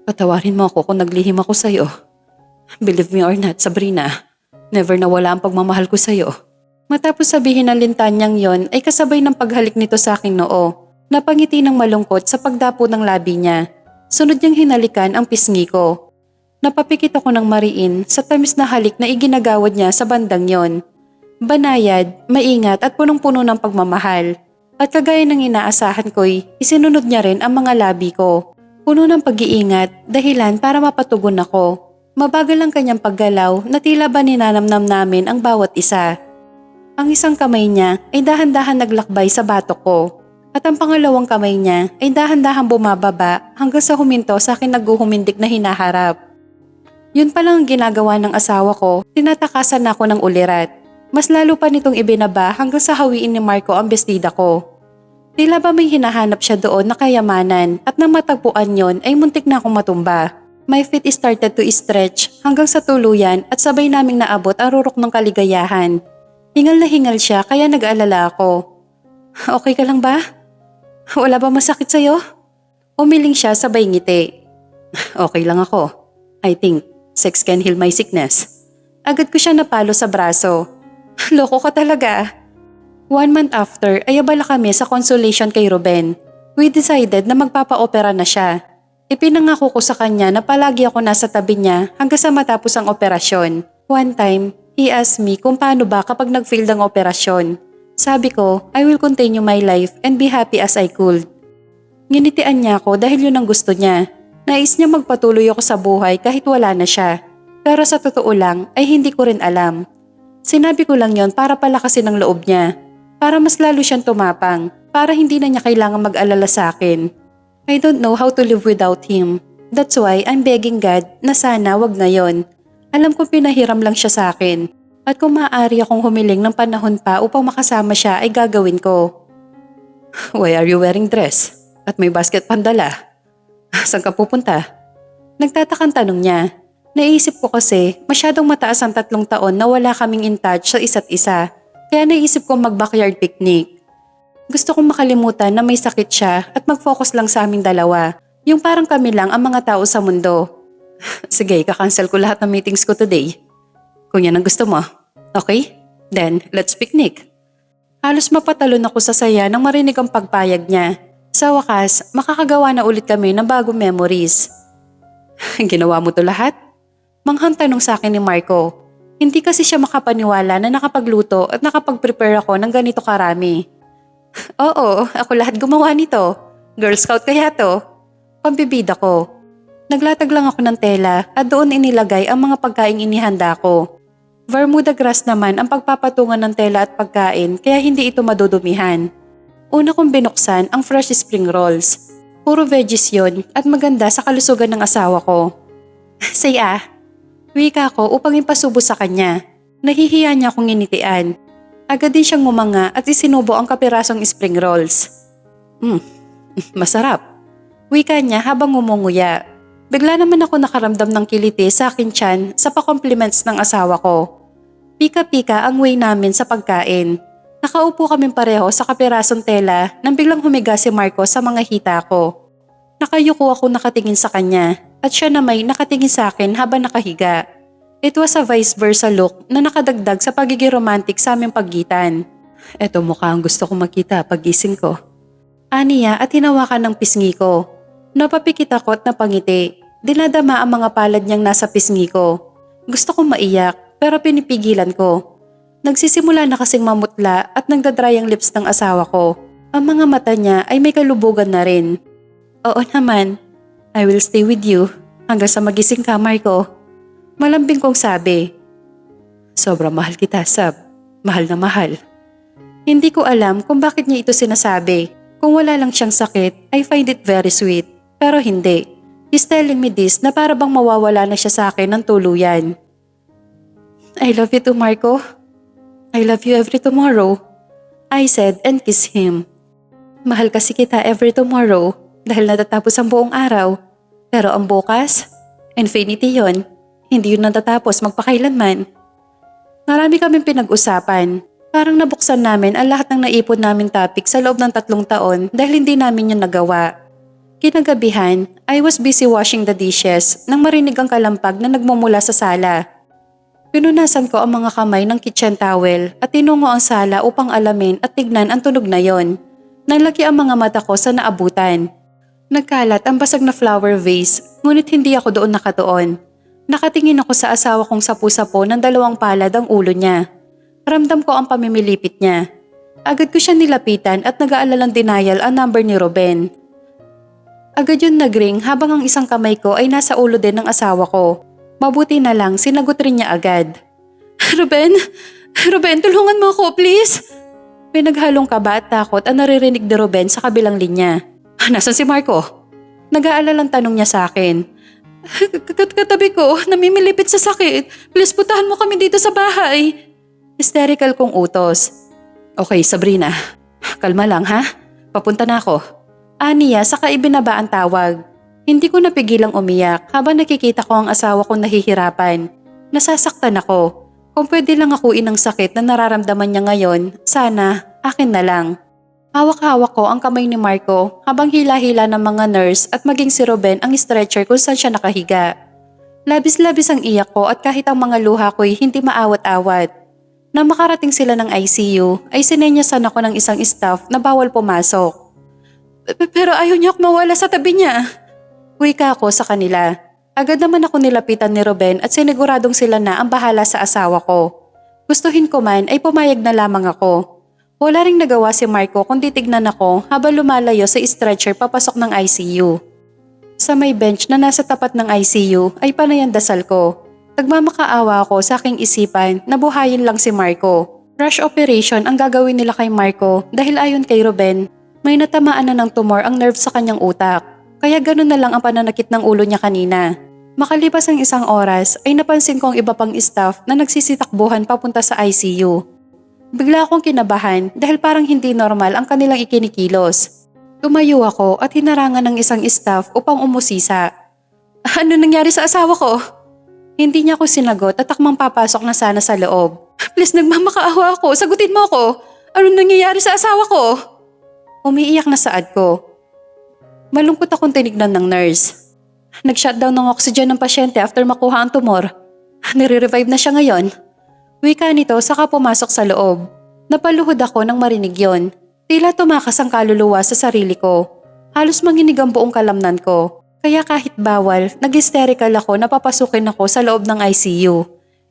Patawarin mo ako kung naglihim ako sa'yo. Believe me or not, Sabrina, never nawala ang pagmamahal ko sa'yo. Matapos sabihin ng lintanyang yon ay kasabay ng paghalik nito sa aking noo. Napangiti ng malungkot sa pagdapo ng labi niya. Sunod niyang hinalikan ang pisngi ko. Napapikit ako ng mariin sa tamis na halik na iginagawad niya sa bandang yon. Banayad, maingat at punong-puno ng pagmamahal. At kagaya ng inaasahan ko'y isinunod niya rin ang mga labi ko. Puno ng pag-iingat, dahilan para mapatugon ako. Mabagal ang kanyang paggalaw na tila ba ninanamnam namin ang bawat isa. Ang isang kamay niya ay dahan-dahan naglakbay sa batok ko. At ang pangalawang kamay niya ay dahan-dahan bumababa hanggang sa huminto sa akin naghuhumindik na hinaharap. Yun pa lang ang ginagawa ng asawa ko, tinatakasan ako ng ulirat. Mas lalo pa nitong ibinaba hanggang sa hawiin ni Marco ang bestida ko. Tila ba may hinahanap siya doon na kayamanan at nang matagpuan yon ay muntik na akong matumba. My feet started to stretch hanggang sa tuluyan at sabay naming naabot ang rurok ng kaligayahan. Hingal na hingal siya kaya nag-aalala ako. Okay ka lang ba? Wala ba masakit sa'yo? Umiling siya sabay ngiti. Okay lang ako. I think sex can heal my sickness. Agad ko siya napalo sa braso. Loko ka talaga. 1 month after ay abala kami sa consultation kay Ruben. We decided na magpapa-opera na siya. Ipinangako ko sa kanya na palagi ako nasa tabi niya hanggang sa matapos ang operasyon. One time, he asked me kung paano ba kapag nag-fail ang operasyon. Sabi ko, I will continue my life and be happy as I could. Nginitian niya ako dahil yun ang gusto niya. Nais niya magpatuloy ako sa buhay kahit wala na siya. Pero sa totoo lang ay hindi ko rin alam. Sinabi ko lang yon para palakasin ang loob niya. Para mas lalo siyang tumapang. Para hindi na niya kailangan mag-alala sa akin. I don't know how to live without him. That's why I'm begging God na sana wag na yon. Alam ko pinahiram lang siya sa akin. At kung maaari akong humiling ng panahon pa upang makasama siya ay gagawin ko. Why are you wearing dress? At may basket pandala? Saan ka pupunta? Nagtatakang tanong niya. Naisip ko kasi masyadong mataas ang 3 taon na wala kaming in touch sa isa't isa. Kaya naisip ko mag-backyard picnic. Gusto kong makalimutan na may sakit siya at mag-focus lang sa aming dalawa. Yung parang kami lang ang mga tao sa mundo. Sige, kakancel ko lahat ng meetings ko today. Kung yan ang gusto mo. Okay? Then, let's picnic. Halos mapatalon ako sa saya nang marinig ang pagpayag niya. Sa wakas, makakagawa na ulit kami ng bagong memories. Ginawa mo to lahat? Manghang tanong sa akin ni Marco. Hindi kasi siya makapaniwala na nakapagluto at nakapag-prepare ako ng ganito karami. Oo, ako lahat gumawa nito. Girl Scout kaya to. Pambibida ko. Naglatag lang ako ng tela at doon inilagay ang mga pagkaing inihanda ko. Bermuda grass naman ang pagpapatungan ng tela at pagkain kaya hindi ito madudumihan. Una kong binuksan ang fresh spring rolls. Puro veggies yon at maganda sa kalusugan ng asawa ko. Saya. Wika ko upang ipasubo sa kanya. Nahihiya niya akong initian. Agad din siyang ngumanga at isinubo ang kapirasong spring rolls. Masarap. Wika niya habang ngumunguya. Bigla naman ako nakaramdam ng kiliti sa akin tiyan sa pa-compliments ng asawa ko. Pika-pika ang way namin sa pagkain. Nakaupo kaming pareho sa kapirasong tela nang biglang humiga si Marco sa mga hita ko. Nakayuko ako nakatingin sa kanya at siya na may nakatingin sa akin habang nakahiga. It was a vice versa look na nakadagdag sa pagiging romantic sa aming paggitan. Eto mukha ang gusto kong makita paggising ko. Aniya at hinawakan ng pisngi ko. Napapikit ako at napangiti. Dinadama ang mga palad niyang nasa pisngi ko. Gusto kong maiyak pero pinipigilan ko. Nagsisimula na kasing mamutla at nagdadry ang lips ng asawa ko. Ang mga mata niya ay may kalubugan na rin. Oo naman, I will stay with you hanggang sa magising ka, Marco. Malambing kong sabi. Sobrang mahal kita, Sab. Mahal na mahal. Hindi ko alam kung bakit niya ito sinasabi. Kung wala lang siyang sakit, I find it very sweet. Pero hindi. He's telling me this na para bang mawawala na siya sa akin ng tuluyan. I love you too, Marco. I love you every tomorrow. I said and kissed him. Mahal kasi kita every tomorrow dahil natatapos ang buong araw. Pero ang bukas, infinity yon. Hindi yun natatapos magpakailanman. Marami kaming pinag-usapan. Parang nabuksan namin ang lahat ng naipon namin topic sa loob ng 3 taon dahil hindi namin yun nagawa. Kinagabihan, I was busy washing the dishes nang marinig ang kalampag na nagmumula sa sala. Pinunasan ko ang mga kamay ng kitchen towel at tinungo ang sala upang alamin at tignan ang tunog na yon. Nalaki ang mga mata ko sa naabutan. Nagkalat ang basag na flower vase, ngunit hindi ako doon nakatuon. Nakatingin ako sa asawa kong sapu-sapo ng 2 palad ang ulo niya. Ramdam ko ang pamimilipit niya. Agad ko siya nilapitan at nag-aalalang denial ang number ni Ruben. Agad yun nagring habang ang isang kamay ko ay nasa ulo din ng asawa ko. Mabuti na lang sinagot rin niya agad. Ruben? Ruben, tulungan mo ako please! Pinaghalong kaba at takot ang naririnig ni Ruben sa kabilang linya. Nasaan si Marco? Nag-aalalang tanong niya sa akin. Katabi ko, namimilipit sa sakit. Please putahan mo kami dito sa bahay. Hysterical kong utos. Okay, Sabrina. Kalma lang ha. Papunta na ako. Aniya saka ibinaba ang tawag. Hindi ko napigilang umiyak habang nakikita ko ang asawa kong nahihirapan. Nasasaktan ako. Kung pwede lang akuin ang sakit na nararamdaman niya ngayon, sana akin na lang. Hawak-hawak ko ang kamay ni Marco habang hila-hila ng mga nurse at maging si Ruben ang stretcher kung saan siya nakahiga. Labis-labis ang iyak ko at kahit ang mga luha ko'y hindi maawat-awat. Nang makarating sila ng ICU ay sinenyasan ako ng isang staff na bawal pumasok. Pero ayaw niya ako mawala sa tabi niya. Wika ako sa kanila. Agad naman ako nilapitan ni Ruben at siniguradong sila na ang bahala sa asawa ko. Gustuhin ko man ay pumayag na lamang ako. Wala ring nagawa si Marco kundi tignan ako habang lumalayo sa stretcher papasok ng ICU. Sa may bench na nasa tapat ng ICU ay panay ang dasal ko. Nagmamakaawa ako sa aking isipan na buhayin lang si Marco. Rush operation ang gagawin nila kay Marco dahil ayon kay Ruben, may natamaan na ng tumor ang nerve sa kanyang utak. Kaya ganun na lang ang pananakit ng ulo niya kanina. Makalipas ang 1 oras ay napansin ko ang iba pang staff na nagsisitakbuhan papunta sa ICU. Bigla akong kinabahan dahil parang hindi normal ang kanilang ikinikilos. Tumayo ako at hinarangan ng isang staff upang umusisa. Ano nangyari sa asawa ko? Hindi niya ako sinagot at akmang papasok na sana sa loob. Please nagmamakaawa ako, sagutin mo ako. Ano nangyayari sa asawa ko? Umiiyak na saad ko. Malungkot akong tinignan ng nurse. Nag-shutdown ng oxygen ng pasyente after makuha ang tumor. Nire-revive na siya ngayon. Wika nito saka pumasok sa loob. Napaluhod ako nang marinig yon. Tila tumakas ang kaluluwa sa sarili ko. Halos manginig ang buong kalamnan ko. Kaya kahit bawal, nag-hysterical ako na papasukin ako sa loob ng ICU.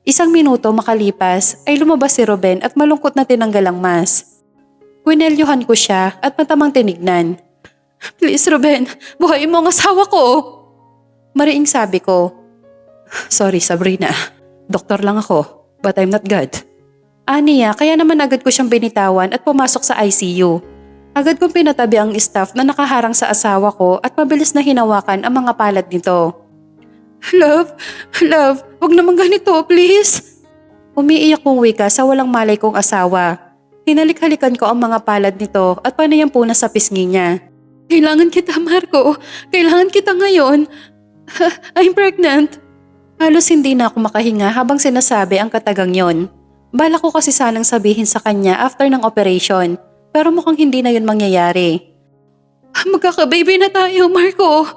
1 minuto makalipas ay lumabas si Ruben at malungkot na tinanggal ang mask. Winelyuhan ko siya at matamang tinignan. Please Ruben, buhayin mo ang asawa ko. Mariing sabi ko. Sorry Sabrina, doktor lang ako, but I'm not God. Aniya, kaya naman agad ko siyang binitawan at pumasok sa ICU. Agad kong pinatabi ang staff na nakaharang sa asawa ko at mabilis na hinawakan ang mga palad nito. Love, wag naman ganito please. Umiiyak kong wika sa walang malay kong asawa. Hinalik-halikan ko ang mga palad nito at panayampunan sa pisngi niya. Kailangan kita, Marco. Kailangan kita ngayon. I'm pregnant. Halos hindi na ako makahinga habang sinasabi ang katagang yon. Bala ko kasi sanang sabihin sa kanya after ng operation, pero mukhang hindi na yun mangyayari. Magkaka-baby na tayo, Marco.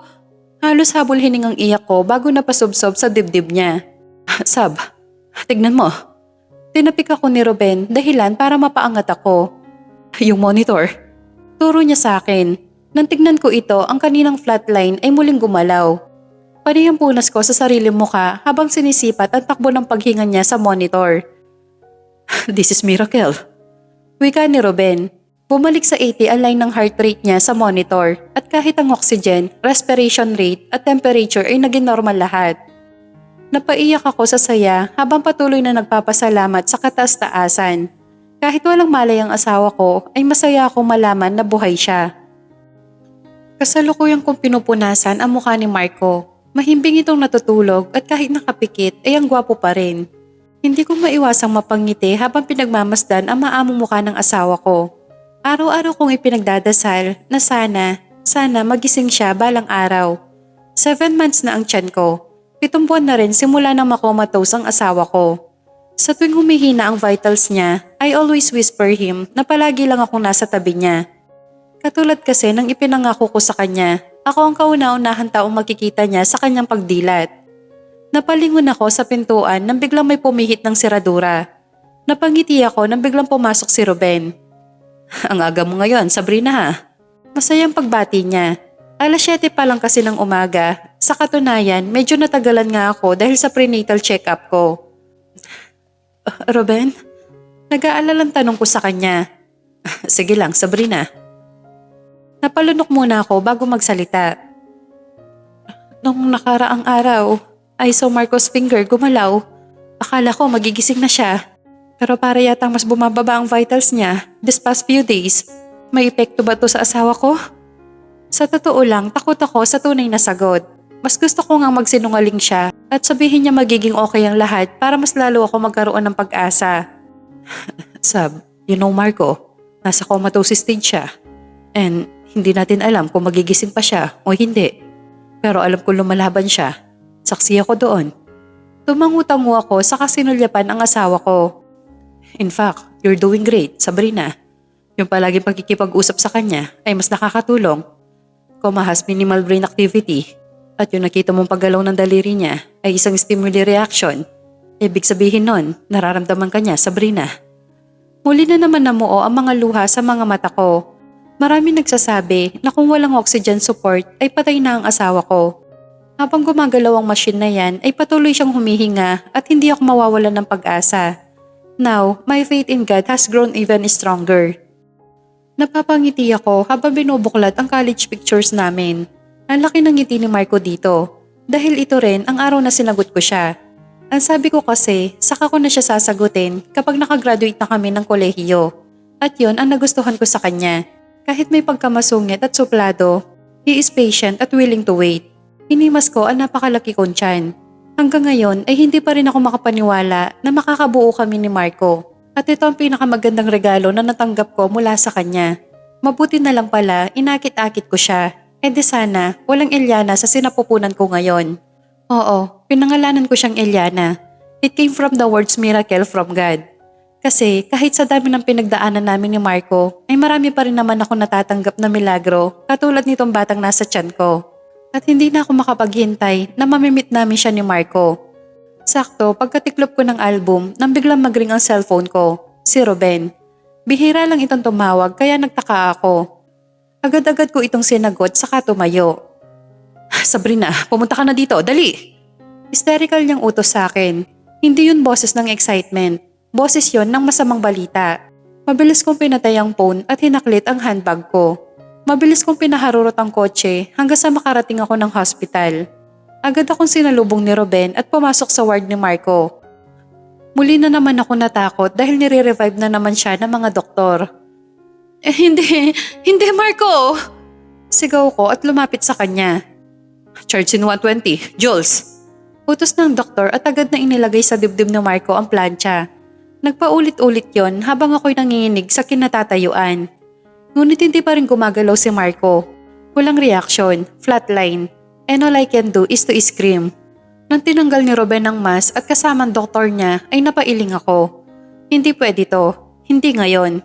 Halos habol hiningang iyak ko bago napasubsob sa dibdib niya. Sab, tignan mo. Tinapik ako ni Ruben dahilan para mapaangat ako. Yung monitor. Turo niya sa akin. Nang tignan ko ito, ang kaninang flatline ay muling gumalaw. Panayampunas ko sa sarili mukha habang sinisipat ang takbo ng paghinga niya sa monitor. This is miracle. Wika ni Ruben. Bumalik sa 80 ang line ng heart rate niya sa monitor at kahit ang oxygen, respiration rate at temperature ay naging normal lahat. Napaiyak ako sa saya habang patuloy na nagpapasalamat sa kataas-taasan. Kahit walang malay ang asawa ko ay masaya akong malaman na buhay siya. Kasalukuyang kong pinupunasan ang mukha ni Marco. Mahimbing itong natutulog at kahit nakapikit ay ang gwapo pa rin. Hindi ko maiwasang mapangiti habang pinagmamasdan ang maamong mukha ng asawa ko. Araw-araw kong ipinagdadasal na sana magising siya balang araw. 7 months na ang tiyan ko. 7 buwan na rin simula nang makomatose ang asawa ko. Sa tuwing humihina ang vitals niya, I always whisper him na palagi lang akong nasa tabi niya. Katulad kasi ng ipinangako ko sa kanya Ako ang kauna-unahan taong makikita niya sa kanyang pagdilat. Napalingon ako sa pintuan nang biglang may pumihit ng siradura. Napangiti ako nang biglang pumasok si Ruben. Ang aga mo ngayon, Sabrina ha. Masayang pagbati niya. 7:00 pa lang kasi ng umaga. Sa katunayan, medyo natagalan nga ako dahil sa prenatal check-up ko. Ruben? Nag-aalalang tanong ko sa kanya. Sige lang, Sabrina. Napalunok muna ako bago magsalita. Nung nakaraang araw, I saw Marco's finger gumalaw. Akala ko magigising na siya. Pero para yatang mas bumababa ang vitals niya this past few days. May epekto ba to sa asawa ko? Sa totoo lang, takot ako sa tunay na sagot. Mas gusto ko nga magsinungaling siya at sabihin niya magiging okay ang lahat para mas lalo ako magkaroon ng pag-asa. Sab, you know Marco, nasa comatose stage siya. And hindi natin alam kung magigising pa siya o hindi. Pero alam ko lumalaban siya. Saksi ako doon. Tumangu-tangu ako sa kasinulyapan ang asawa ko. In fact, you're doing great, Sabrina. Yung palaging pagkikipag-usap sa kanya ay mas nakakatulong. Has minimal brain activity at yung nakita mong paggalaw ng daliri niya ay isang stimuli reaction. Ibig sabihin nun, nararamdaman ka niya, Sabrina. Muli na naman namuo ang mga luha sa mga mata ko. Marami nagsasabi na kung walang oxygen support ay patay na ang asawa ko. Habang gumagalaw ang machine na yan ay patuloy siyang humihinga at hindi ako mawawalan ng pag-asa. Now, my faith in God has grown even stronger. Napapangiti ako habang binubuklat ang college pictures namin. Ang laki ng ngiti ni Marco dito dahil ito rin ang araw na sinagot ko siya. Ang sabi ko kasi, saka ko na siya sasagutin kapag nakagraduate na kami ng kolehiyo. At yon ang nagustuhan ko sa kanya. Kahit may pagkamasungit at suplado, he is patient at willing to wait. Hinimas ko ang napakalaki kong tiyan. Hanggang ngayon ay hindi pa rin ako makapaniwala na makakabuo kami ni Marco. At ito ang pinakamagandang regalo na natanggap ko mula sa kanya. Mabuti na lang pala, inakit-akit ko siya. E di sana, walang Eliana sa sinapupunan ko ngayon. Oo, pinangalanan ko siyang Eliana. It came from the words miracle from God. Kasi kahit sa dami ng pinagdaanan namin ni Marco, ay marami pa rin naman ako natatanggap na milagro katulad nitong batang nasa tiyan ko. At hindi na ako makapaghintay na mamimit namin siya ni Marco. Sakto, pagkatiklop ko ng album, nang biglang magring ang cellphone ko, si Ruben. Bihira lang itong tumawag kaya nagtaka ako. Agad-agad ko itong sinagot saka tumayo. Sabrina, pumunta ka na dito, dali! Hysterical niyang utos sa akin. Hindi yun boses ng excitement. Boses yon ng masamang balita. Mabilis kong pinatay ang phone at hinaklit ang handbag ko. Mabilis kong pinaharurot ang kotse hanggang sa makarating ako ng hospital. Agad akong sinalubong ni Ruben at pumasok sa ward ni Marco. Muli na naman ako natakot dahil nire-revive na naman siya ng mga doktor. Hindi Marco! Sigaw ko at lumapit sa kanya. Charge in 120, Jules! Utos ng doktor at agad na inilagay sa dibdib ni Marco ang plancha. Nagpaulit-ulit yon habang ako'y nanginginig sa kinatatayuan. Ngunit hindi pa rin gumagalaw si Marco. Walang reaction, flatline. And all I can do is to scream. Nang tinanggal ni Ruben ang mask at kasamang doktor niya ay napailing ako. Hindi pwede to. Hindi ngayon.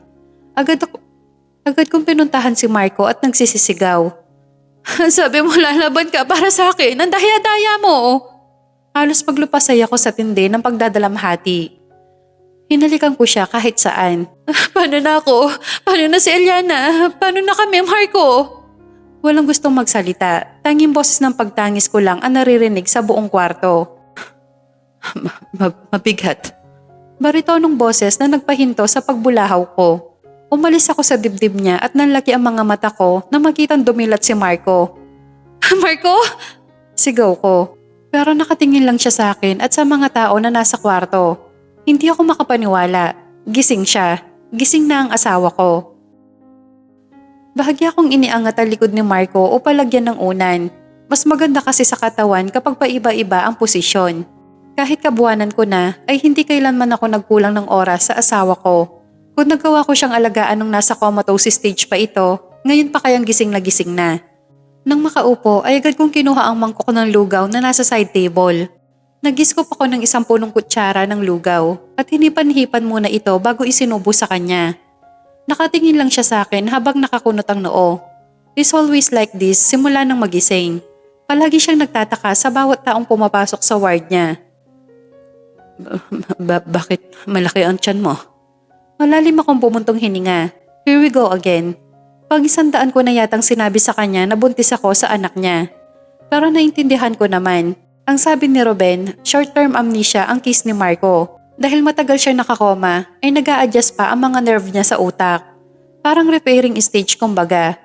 Agad kong pinuntahan si Marco at nagsisisigaw. Sabi mo lalaban ka para sa akin. Ang daya-daya mo. Halos maglupasay ako sa tindi ng pagdadalamhati. Hinalikan ko siya kahit saan. Paano na ako? Paano na si Eliana? Paano na kami, Marco? Walang gustong magsalita. Tanging boses ng pagtangis ko lang ang naririnig sa buong kwarto. Mabigat. Baritonong boses na nagpahinto sa pagbulahaw ko. Umalis ako sa dibdib niya at nanlaki ang mga mata ko na makitang dumilat si Marco. Marco? Sigaw ko. Pero nakatingin lang siya sa akin at sa mga tao na nasa kwarto. Hindi ako makapaniwala. Gising siya. Gising na ang asawa ko. Bahagya kong iniangat ang likod ni Marco o palagyan ng unan. Mas maganda kasi sa katawan kapag paiba-iba ang posisyon. Kahit kabuanan ko na, ay hindi kailanman ako nagkulang ng oras sa asawa ko. Kung nagawa ko siyang alagaan nung nasa comatose stage pa ito, ngayon pa kayang gising na gising na. Nang makaupo ay agad kong kinuha ang mangkok ng lugaw na nasa side table. Nagiskop ako ng 10 kutsara ng lugaw at hinipan-hipan muna ito bago isinubo sa kanya. Nakatingin lang siya sa akin habang nakakunot ang noo. He's always like this simula nang magising. Palagi siyang nagtataka sa bawat taong pumapasok sa ward niya. Bakit malaki ang tiyan mo? Malalim akong bumuntong hininga. Here we go again. Pag-100 ko na yatang sinabi sa kanya na buntis ako sa anak niya. Pero naintindihan ko naman. Ang sabi ni Ruben, short-term amnesia ang case ni Marco. Dahil matagal siya nakakoma, ay nag-a-adjust pa ang mga nerve niya sa utak. Parang repairing stage kumbaga.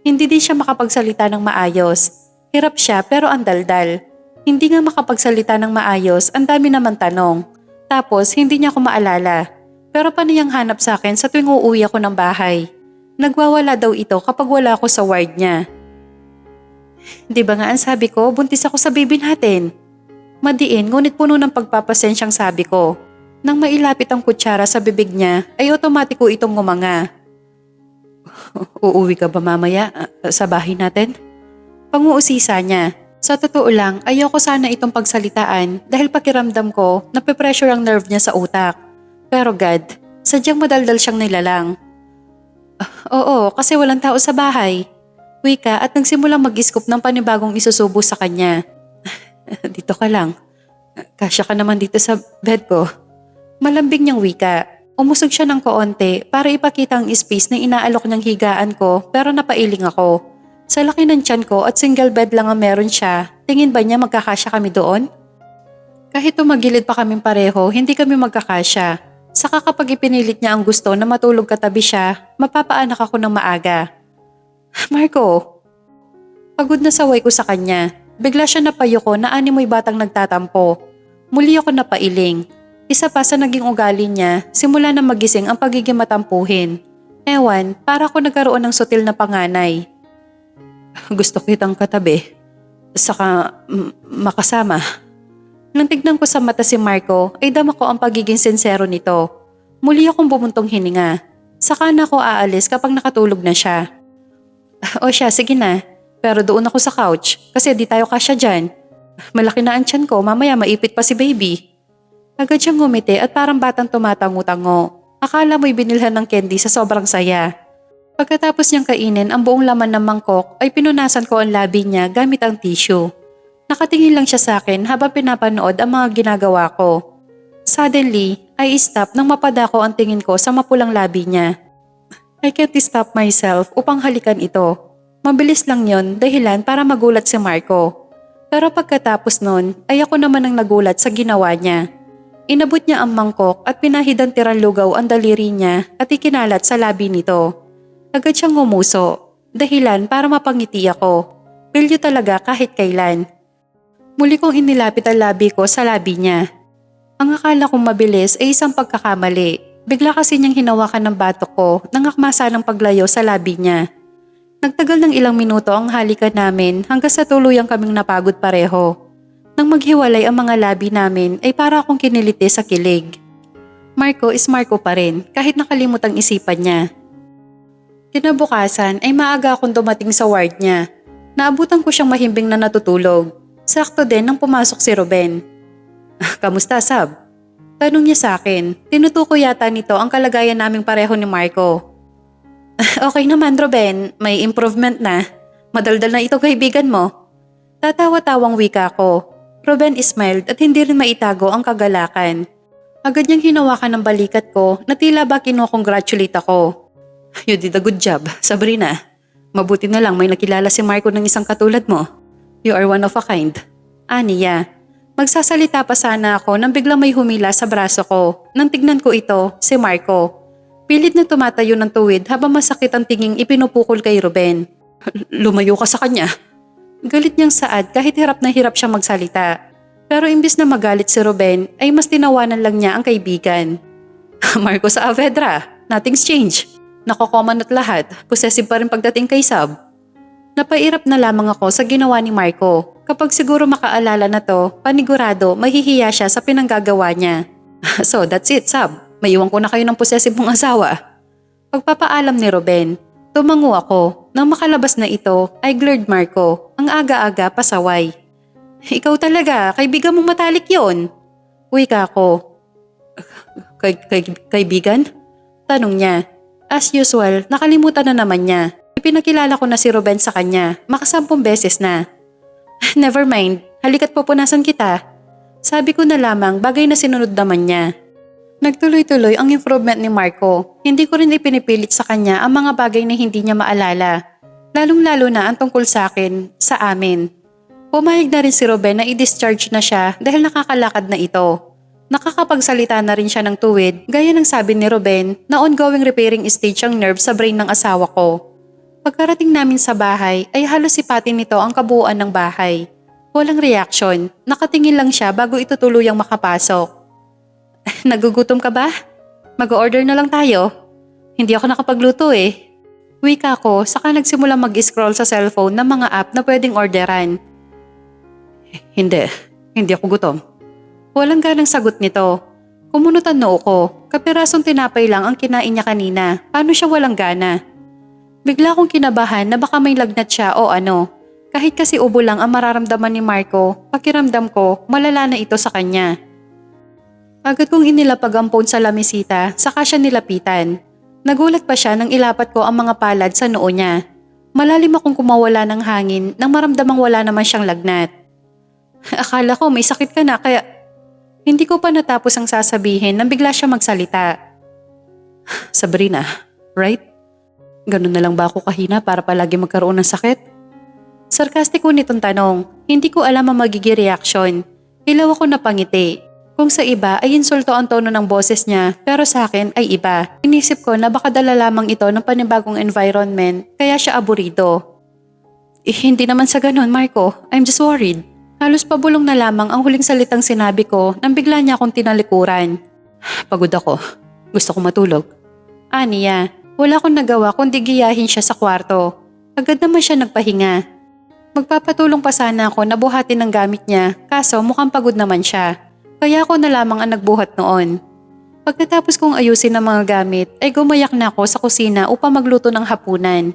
Hindi din siya makapagsalita ng maayos. Hirap siya pero andaldal. Hindi nga makapagsalita ng maayos, ang dami naman tanong. Tapos hindi niya ako maalala. Pero paniyang hanap sa akin sa tuwing uuwi ako ng bahay. Nagwawala daw ito kapag wala ako sa ward niya. Di ba nga ang sabi ko, buntis ako sa baby natin? Madiin ngunit puno ng pagpapasensyang sabi ko. Nang mailapit ang kutsara sa bibig niya ay otomatiko itong ngumanga. Uuwi ka ba mamaya sa bahay natin? Panguusisa niya. Sa totoo lang, ayoko sana itong pagsalitaan dahil pakiramdam ko nape-pressure ang nerve niya sa utak. Pero God, sadyang madaldal siyang nilalang. Oo, kasi walang tao sa bahay. Wika at nagsimulang mag-scoop ng panibagong isusubo sa kanya. Dito ka lang. Kasya ka naman dito sa bed ko. Malambing niyang wika. Umusog siya ng koonti para ipakita ang space na inaalok niyang higaan ko pero napailing ako. Sa laki ng tiyan ko at single bed lang ang meron siya, tingin ba niya magkakasya kami doon? Kahit tumagilid pa kaming pareho, hindi kami magkakasya. Saka kapag ipinilit niya ang gusto na matulog katabi siya, mapapaanak ako ng maaga. Marco! Pagod na saway ko sa kanya. Bigla siya napayuko na animoy batang nagtatampo. Muli ako napailing. Isa pa sa naging ugali niya, simula na magising ang pagiging matampuhin. Ewan, para ako nagkaroon ng sutil na panganay. Gusto kitang katabi. Saka makasama. Nang tignan ko sa mata si Marco, ay dama ko ang pagiging sincero nito. Muli akong bumuntong hininga. Saka na ako aalis kapag nakatulog na siya. O siya, sige na. Pero doon ako sa couch kasi di tayo kasya dyan. Malaki na ang tiyan ko, mamaya maipit pa si baby. Agad siyang ngumiti at parang batang tumatango-tango. Akala mo'y binilhan ng candy sa sobrang saya. Pagkatapos niyang kainin ang buong laman ng mangkok ay pinunasan ko ang labi niya gamit ang tissue. Nakatingin lang siya sa akin habang pinapanood ang mga ginagawa ko. Suddenly, I stop nang mapadako ang tingin ko sa mapulang labi niya. I can't stop myself upang halikan ito. Mabilis lang yon dahilan para magulat si Marco. Pero pagkatapos nun ay ako naman ang nagulat sa ginawa niya. Inabot niya ang mangkok at pinahidang tirang lugaw ang daliri niya at ikinalat sa labi nito. Agad siyang ngumuso, dahilan para mapangiti ako. Pilyo talaga kahit kailan. Muli kong inilapit ang labi ko sa labi niya. Ang akala kong mabilis ay isang pagkakamali. Bigla kasi niyang hinawakan ng batok ko nang akmasa ng paglayo sa labi niya. Nagtagal ng ilang minuto ang halikan namin hanggang sa tuluyang kaming napagod pareho. Nang maghiwalay ang mga labi namin ay para akong kiniliti sa kilig. Marco is Marco pa rin kahit nakalimutang isipan niya. Kinabukasan ay maaga akong dumating sa ward niya. Naabutan ko siyang mahimbing na natutulog. Sakto din nang pumasok si Ruben. Kamusta, Sab? Tanong niya sa akin. Tinutuko yata nito ang kalagayan naming pareho ni Marco. Okay naman, Ruben. May improvement na. Madaldal na ito kaibigan mo. Tatawa-tawang wika ko. Ruben smiled at hindi rin maitago ang kagalakan. Agad niyang hinawakan ng balikat ko na tila ba kinokongratulate ako. You did a good job, Sabrina. Mabuti na lang may nakilala si Marco ng isang katulad mo. You are one of a kind. Aniya. Magsasalita pa sana ako nang biglang may humila sa braso ko. Nang tignan ko ito, si Marco. Pilit na tumatayo ng tuwid habang masakit ang tinging ipinupukol kay Ruben. Lumayo ka sa kanya. Galit niyang saad kahit hirap na hirap siyang magsalita. Pero imbis na magalit si Ruben ay mas tinawanan lang niya ang kaibigan. Marco sa Avedra, nothing's changed. Nakokoman at lahat, possessive pa rin pagdating kay Sab. Napairap na lamang ako sa ginawa ni Marco. Kapag siguro makaalala na to, panigurado mahihiya siya sa pinanggagawa niya. So that's it, Sab. Maiwan ko na kayo ng possessive mong asawa. Pagpapaalam ni Ruben, tumango ako. Nang makalabas na ito, ay glared Marco. Ang aga-aga pasaway. Ikaw talaga, kaibigan mong matalik yon. Wika ko. Kaibigan? Tanong niya. As usual, nakalimutan na naman niya. Ipinakilala ko na si Ruben sa kanya, makasampung beses na. Never mind, halika't pupunasan kita. Sabi ko na lamang bagay na sinunod naman niya. Nagtuloy-tuloy ang improvement ni Marco. Hindi ko rin ipinipilit sa kanya ang mga bagay na hindi niya maalala. Lalong-lalo na ang tungkol sa akin, sa amin. Pumayag na rin si Ruben na i-discharge na siya dahil nakakalakad na ito. Nakakapagsalita na rin siya ng tuwid gaya ng sabi ni Ruben na ongoing repairing stage ang nerve sa brain ng asawa ko. Pagkarating namin sa bahay ay halos sipatin nito ang kabuuan ng bahay. Walang reaction, nakatingin lang siya bago ito tuluyang makapasok. Nagugutom ka ba? Mag-order na lang tayo. Hindi ako nakapagluto eh. Wika ko, saka nagsimula mag-scroll sa cellphone ng mga app na pwedeng orderan. Hindi ako gutom. Walang ganang sagot nito. Kumunutan noo ko, kapirasong tinapay lang ang kinain niya kanina. Paano siya walang gana? Bigla akong kinabahan na baka may lagnat siya o ano. Kahit kasi ubo lang ang mararamdaman ni Marco, pakiramdam ko malala na ito sa kanya. Agad kong inilapag ang phone sa lamisita, saka siya nilapitan. Nagulat pa siya nang ilapat ko ang mga palad sa noo niya. Malalim akong kumawala ng hangin nang maramdamang wala naman siyang lagnat. Akala ko may sakit ka na kaya... Hindi ko pa natapos ang sasabihin nang bigla siya magsalita. Sabrina, right? Ganun na lang ba ako kahina para palagi magkaroon ng sakit? Sarkastiko nitong tanong, hindi ko alam ang magiging reaksyon. Hilaw ako napangiti. Kung sa iba ay insulto ang tono ng boses niya, pero sa akin ay iba. Inisip ko na baka dala lamang ito ng panibagong environment, kaya siya aburido. Hindi naman sa ganun, Marco. I'm just worried. Halos pabulong na lamang ang huling salitang sinabi ko nang bigla niya akong tinalikuran. Pagod ako. Gusto ko matulog. Aniya. Wala akong nagawa kundi giyahin siya sa kwarto. Agad naman siya nagpahinga. Magpapatulong pa sana ako na buhatin ang gamit niya, kaso mukhang pagod naman siya. Kaya ako na lamang ang nagbuhat noon. Pagkatapos kong ayusin ang mga gamit, ay gumayak na ako sa kusina upang magluto ng hapunan.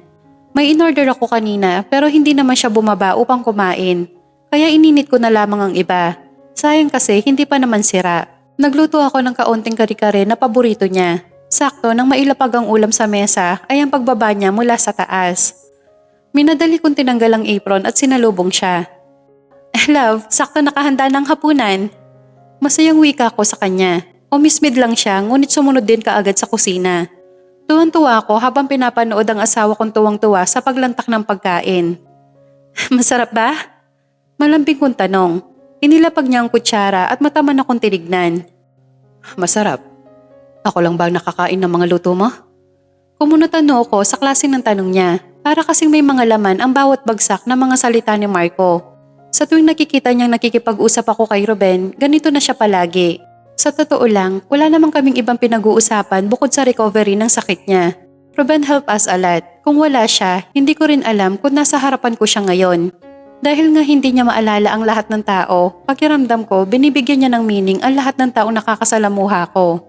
May in-order ako kanina pero hindi naman siya bumaba upang kumain. Kaya ininit ko na lamang ang iba. Sayang kasi hindi pa naman sira. Nagluto ako ng kaunting kare-kare na paborito niya. Sakto nang mailapag ang ulam sa mesa ay ang pagbaba niya mula sa taas. Minadali kong tinanggal ang apron at sinalubong siya. Love, sakto nakahanda ng hapunan. Masayang wika ko sa kanya. Umismid lang siya ngunit sumunod din kaagad sa kusina. Tuwang-tuwa ako habang pinapanood ang asawa kong tuwang-tuwa sa paglantak ng pagkain. Masarap ba? Malambing kong tanong. Inilapag niya ang kutsara at mataman akong tinignan. Masarap. Ako lang ba nakakain ng mga luto mo? Kumunutan ako sa klase ng tanong niya. Para kasing may mga laman ang bawat bagsak ng mga salita ni Marco. Sa tuwing nakikita niyang nakikipag-usap ako kay Ruben, ganito na siya palagi. Sa totoo lang, wala namang kaming ibang pinag-uusapan bukod sa recovery ng sakit niya. Ruben help us a lot. Kung wala siya, hindi ko rin alam kung nasa harapan ko siya ngayon. Dahil nga hindi niya maalala ang lahat ng tao, pakiramdam ko binibigyan niya ng meaning ang lahat ng taong nakakasalamuha ko.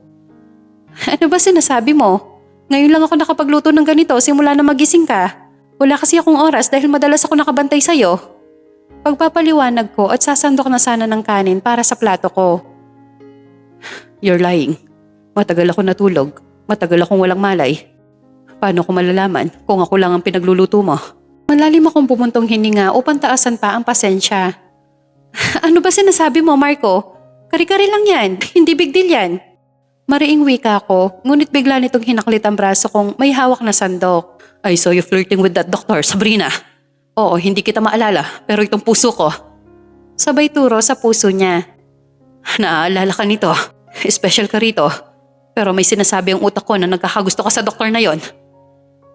Ano ba sinasabi mo? Ngayon lang ako nakapagluto ng ganito simula na magising ka. Wala kasi akong oras dahil madalas ako nakabantay sa'yo. Pagpapaliwanag ko at sasandok na sana ng kanin para sa plato ko. You're lying. Matagal ako natulog. Matagal akong walang malay. Paano ko malalaman kung ako lang ang pinagluluto mo? Malalim akong pumuntong hininga upang taasan pa ang pasensya. Ano ba sinasabi mo, Marco? Kari-kari lang yan. Hindi big deal yan. Mariing wika ko, ngunit bigla nitong hinaklit ang braso kong may hawak na sandok. I saw you flirting with that doctor, Sabrina. Oo, hindi kita maalala, pero itong puso ko. Sabay turo sa puso niya. Naaalala ka nito. Special ka rito. Pero may sinasabi ang utak ko na nagkakagusto ka sa doktor na yon.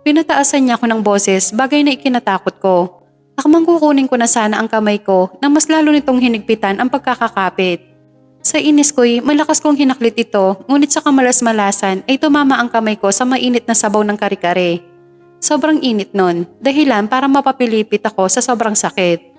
Pinataasan niya ako ng boses, bagay na ikinatakot ko. Akmang kukunin ko na sana ang kamay ko nang mas lalo nitong hinigpitan ang pagkakakapit. Sa inis ko'y malakas kong hinaklit ito, ngunit sa kamalas-malasan ay tumama ang kamay ko sa mainit na sabaw ng kare-kare. Sobrang init nun, dahilan para mapapilipit ako sa sobrang sakit.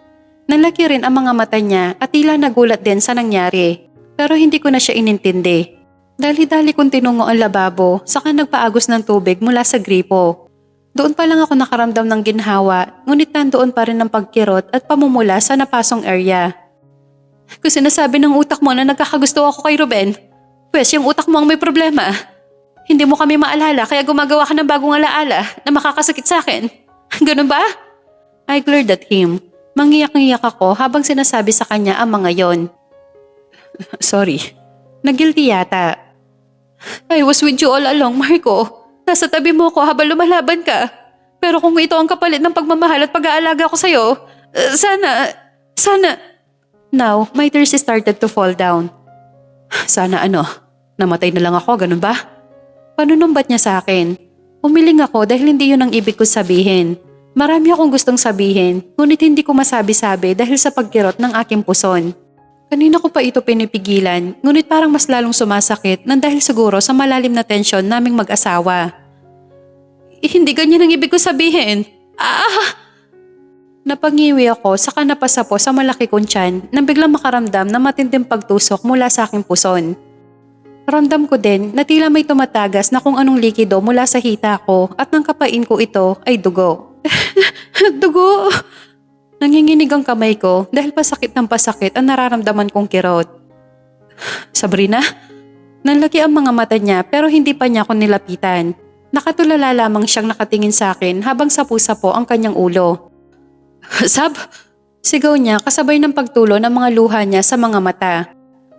Nalaki rin ang mga mata niya at tila nagulat din sa nangyari. Pero hindi ko na siya inintindi. Dali-dali kong tinungo ang lababo, saka nagpaagos ng tubig mula sa gripo. Doon pa lang ako nakaramdam ng ginhawa, ngunit nandoon pa rin ang pagkirot at pamumula sa napasong area. Kung sinasabi ng utak mo na nagkakagusto ako kay Ruben, pwes yung utak mo ang may problema. Hindi mo kami maalala kaya gumagawa ka ng bagong alaala na makakasakit sa akin. Ganun ba? I glared at him. Mangiyak-ngiyak ako habang sinasabi sa kanya ang mga yon. Sorry. Nagilty yata. I was with you all along, Marco. Nasa tabi mo ko habang lumalaban ka. Pero kung ito ang kapalit ng pagmamahal at pag-aalaga ko sa'yo, sana... Now, my tears started to fall down. Sana namatay na lang ako, ganun ba? Panunumbat niya sa akin. Umiling ako dahil hindi yun ang ibig ko sabihin. Marami akong gustong sabihin, ngunit hindi ko masabi-sabi dahil sa pagkirot ng aking puson. Kanina ko pa ito pinipigilan, ngunit parang mas lalong sumasakit nang dahil siguro sa malalim na tensyon naming mag-asawa. Hindi ganyan ang ibig ko sabihin. Napangiwi ako saka napasa po sa malaki kong tiyan nang biglang makaramdam ng matinding pagtusok mula sa aking puson. Ramdam ko din na tila may tumatagas na kung anong likido mula sa hita ko at nang kapain ko ito ay dugo. Dugo! Nanginginig ang kamay ko dahil pasakit ng pasakit ang nararamdaman kong kirot. Sabrina? Nanlaki ang mga mata niya pero hindi pa niya ako nilapitan. Nakatulala lamang siyang nakatingin sa akin habang sapu-sapo ang kanyang ulo. Sab? Sigaw niya kasabay ng pagtulo ng mga luha niya sa mga mata.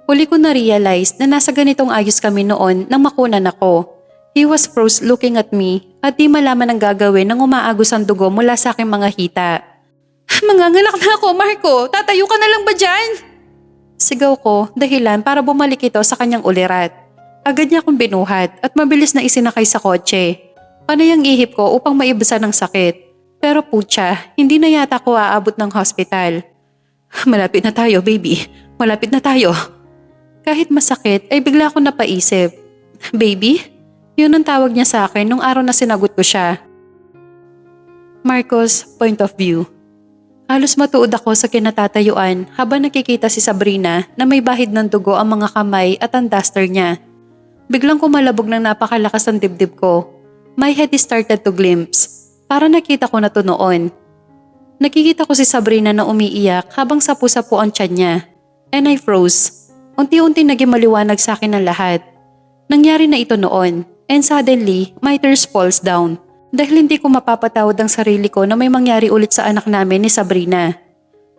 Huli ko na-realize na nasa ganitong ayos kami noon nang makunan ako. He was froze looking at me at di malaman ang gagawin nang umaagos ang dugo mula sa aking mga hita. Manganganak na ako, Marco! Tatayo ka na lang ba dyan? Sigaw ko dahilan para bumalik ito sa kanyang ulirat. Agad niya akong binuhat at mabilis na isinakay sa kotse. Panay ang ihip ko upang maibasan ng sakit. Pero putya, hindi na yata ako aabot ng hospital. Malapit na tayo, baby. Malapit na tayo. Kahit masakit ay bigla akong napaisip. Baby? Yun ang tawag niya sa akin nung araw na sinagot ko siya. Marco's point of view. Halos matuod ako sa kinatatayuan habang nakikita si Sabrina na may bahid ng dugo ang mga kamay at ang duster niya. Biglang kumalabog ng napakalakas ang dibdib ko. My head started to glimpse. Para nakita ko na to noon. Nakikita ko si Sabrina na umiiyak habang sapu-sapu ang tiyan niya. And I froze. Unti-unti naging maliwanag sa akin ang lahat. Nangyari na ito noon. And suddenly, my tears falls down. Dahil hindi ko mapapatawad ang sarili ko na may mangyari ulit sa anak namin ni Sabrina.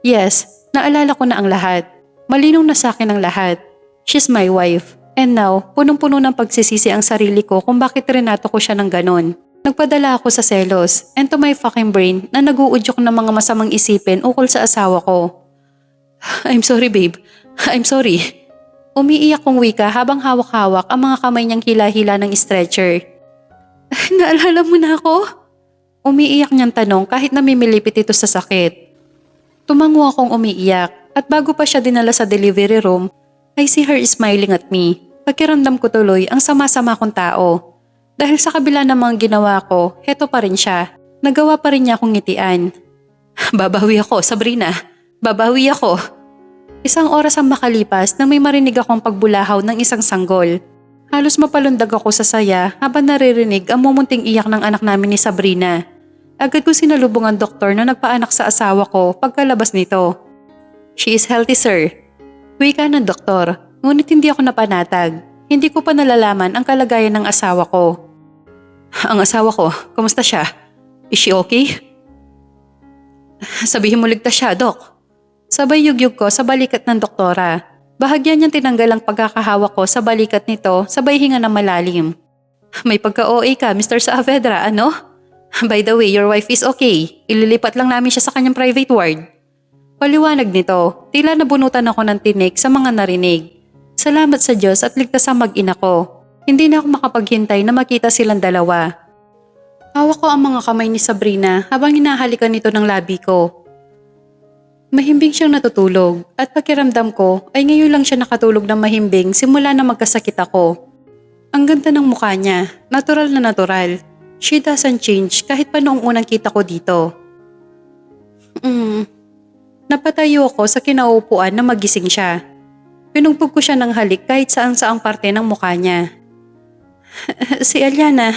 Yes, naalala ko na ang lahat. Malinong na sa akin ang lahat. She's my wife. And now, punong-puno ng pagsisisi ang sarili ko kung bakit trinato ko siya ng ganon. Nagpadala ako sa selos and to my fucking brain na nag-uudyok ng mga masamang isipin ukol sa asawa ko. I'm sorry, babe. I'm sorry. Umiiyak kong wika habang hawak-hawak ang mga kamay niyang hila-hila ng stretcher. Naalala mo na ako? Umiiyak niyang tanong kahit namimilipit ito sa sakit. Tumango akong umiiyak at bago pa siya dinala sa delivery room, I see her smiling at me. Pakiramdam ko tuloy ang sama-sama kong tao. Dahil sa kabila ng mga ginawa ko, heto pa rin siya. Nagawa pa rin niya akong ngitian. Babawi ako, Sabrina. Babawi ako. Isang oras ang makalipas nang may marinig akong pagbulahaw ng isang sanggol. Halos mapalundag ako sa saya habang naririnig ang mumunting iyak ng anak namin ni Sabrina. Agad ko sinalubong ang doktor na nagpaanak sa asawa ko pagkalabas nito. She is healthy, sir. Wika ng doktor, ngunit hindi ako napanatag. Hindi ko pa nalalaman ang kalagayan ng asawa ko. Ang asawa ko, kumusta siya? Is she okay? Sabihin mo ligtas siya, Dok. Sabay yugyug ko sa balikat ng doktora. Bahagyan niyang tinanggal ang pagkakahawak ko sa balikat nito, sabay hinga ng malalim. May pagka-OA ka, Mr. Saavedra, ano? By the way, your wife is okay. Ililipat lang namin siya sa kanyang private ward. Paliwanag nito, tila nabunutan ako ng tinik sa mga narinig. Salamat sa Diyos at ligtas ang mag-ina ko. Hindi na ako makapaghintay na makita silang dalawa. Hawak ko ang mga kamay ni Sabrina habang hinahalikan nito ng labi ko. Mahimbing siyang natutulog at pakiramdam ko ay ngayon lang siya nakatulog ng mahimbing simula na magkasakit ako. Ang ganda ng mukha niya, natural na natural. She doesn't change kahit pa noong unang kita ko dito. Napatayo ako sa kinaupuan na magising siya. Pinugbog ko siya ng halik kahit saan-saang parte ng mukha niya. Si Eliana,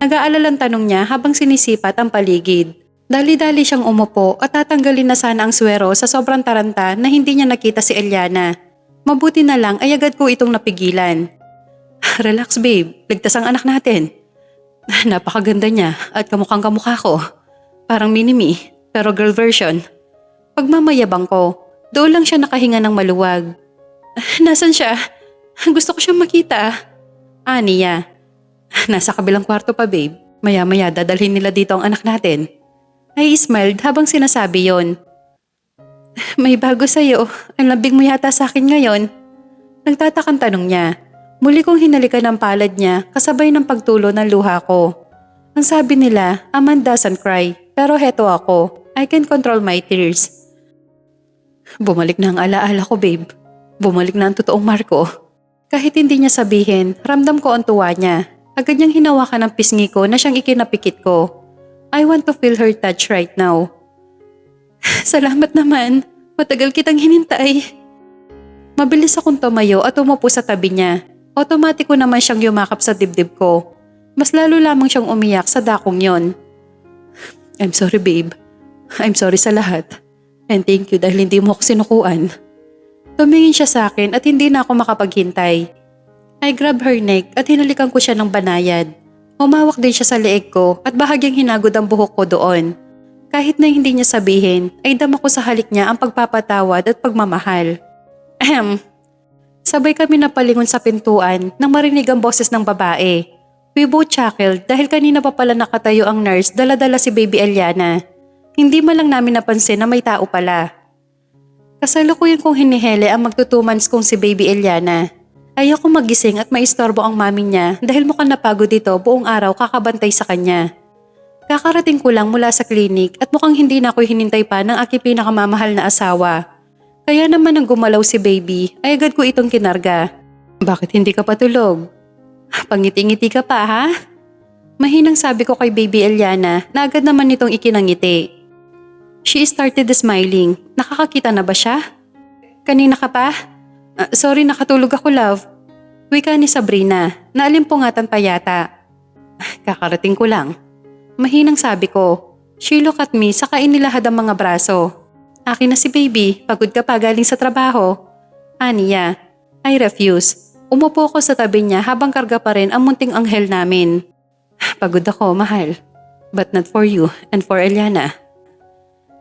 nag-aalalang tanong niya habang sinisipat ang paligid. Dali-dali siyang umupo at tatanggalin na sana ang swero sa sobrang taranta na hindi niya nakita si Eliana. Mabuti na lang ay agad ko itong napigilan. Relax babe, ligtas ang anak natin. Napakaganda niya at kamukhang kamukha ko. Parang mini-me, pero girl version. Pagmamayabang ko, doon lang siya nakahinga ng maluwag. Nasaan siya? Gusto ko siyang makita. Niya. Nasa kabilang kwarto pa babe. Maya-maya dadalhin nila dito ang anak natin. I smiled habang sinasabi yon. May bago sa'yo. Ang lambing mo yata sa akin ngayon. Nagtatakang tanong niya. Muli kong hinalikan ang palad niya kasabay ng pagtulo ng luha ko. Ang sabi nila, a man doesn't cry. Pero heto ako. I can control my tears. Bumalik na ang alaala ko babe. Bumalik na ang totoong Marco. Kahit hindi niya sabihin, ramdam ko ang tuwa niya. Agad niyang hinawakan ang pisngi ko na siyang ikinapikit ko. I want to feel her touch right now. Salamat naman. Matagal kitang hinintay. Mabilis akong tumayo at umupo sa tabi niya. Otomatiko naman siyang yumakap sa dibdib ko. Mas lalo lamang siyang umiyak sa dakong yon. I'm sorry babe. I'm sorry sa lahat. And thank you dahil hindi mo ako sinukuan. Tumingin siya sa akin at hindi na ako makapaghintay. I grabbed her neck at hinalikan ko siya ng banayad. Umawak din siya sa leeg ko at bahagyang hinagod ang buhok ko doon. Kahit na hindi niya sabihin, ay dama ko sa halik niya ang pagpapatawad at pagmamahal. Sabay kami napalingon sa pintuan nang marinig ang boses ng babae. We both chuckled dahil kanina pa pala nakatayo ang nurse dala-dala si baby Eliana. Hindi man lang namin napansin na may tao pala. Kasalukuyan kong hinihele ang magto 2 months kong si baby Eliana. Ayoko magising at maistorbo ang mami niya dahil mukhang napagod dito buong araw kakabantay sa kanya. Kakarating ko lang mula sa klinik at mukhang hindi na ako hinintay pa ng aking pinakamamahal na asawa. Kaya naman nang gumalaw si baby ay agad ko itong kinarga. Bakit hindi ka patulog? Pangiti-ngiti ka pa ha? Mahinang sabi ko kay baby Eliana na agad naman nitong ikinangiti. She started smiling. Nakakakita na ba siya? Kanina ka pa? Sorry, nakatulog ako love. Wika ni Sabrina, naalimpungatan pa yata. Kakarating ko lang. Mahinang sabi ko. She look at me saka inilahad ang mga braso. Akin na si baby, pagod ka pa galing sa trabaho. Niya, I refuse. Umupo ko sa tabi niya habang karga pa rin ang munting anghel namin. Pagod ako, mahal. But not for you and for Eliana.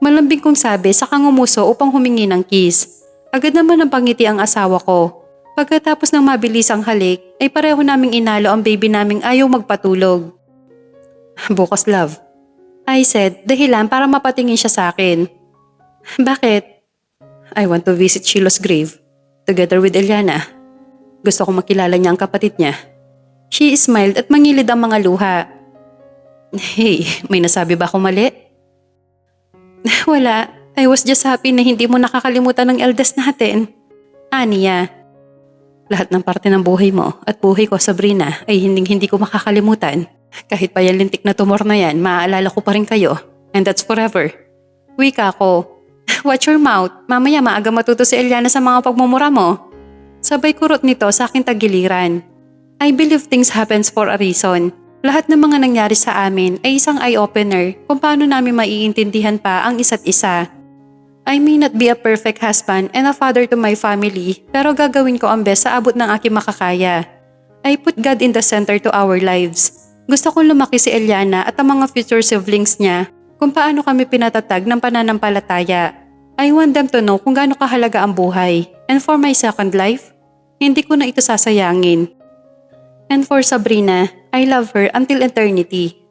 Malambing kong sabi saka ngumuso upang humingi ng kiss. Agad naman ang pangiti ang asawa ko. Pagkatapos ng mabilis ang halik, ay pareho naming inalo ang baby naming ayaw magpatulog. Bukas love. I said, dahilan para mapatingin siya sa akin. Bakit? I want to visit Sheila's grave, together with Eliana. Gusto kong makilala niya ang kapatid niya. She smiled at mangilid ang mga luha. Hey, may nasabi ba akong mali? Wala. I was just happy na hindi mo nakakalimutan ng eldest natin. Niya. Lahat ng parte ng buhay mo at buhay ko, Sabrina, ay hindi ko makakalimutan. Kahit pa yan lintik na tumor na yan, maaalala ko pa rin kayo. And that's forever. Wika ko. Watch your mouth. Mamaya maaga matuto si Eliana sa mga pagmumura mo. Sabay kurot nito sa aking tagiliran. I believe things happens for a reason. Lahat ng mga nangyari sa amin ay isang eye-opener kung paano namin maiintindihan pa ang isa't isa. I may not be a perfect husband and a father to my family, pero gagawin ko ang best sa abot ng aking makakaya. I put God in the center to our lives. Gusto kong lumaki si Eliana at ang mga future siblings niya kung paano kami pinatatag ng pananampalataya. I want them to know kung gaano kahalaga ang buhay. And for my second life, hindi ko na ito sasayangin. And for Sabrina, I love her until eternity.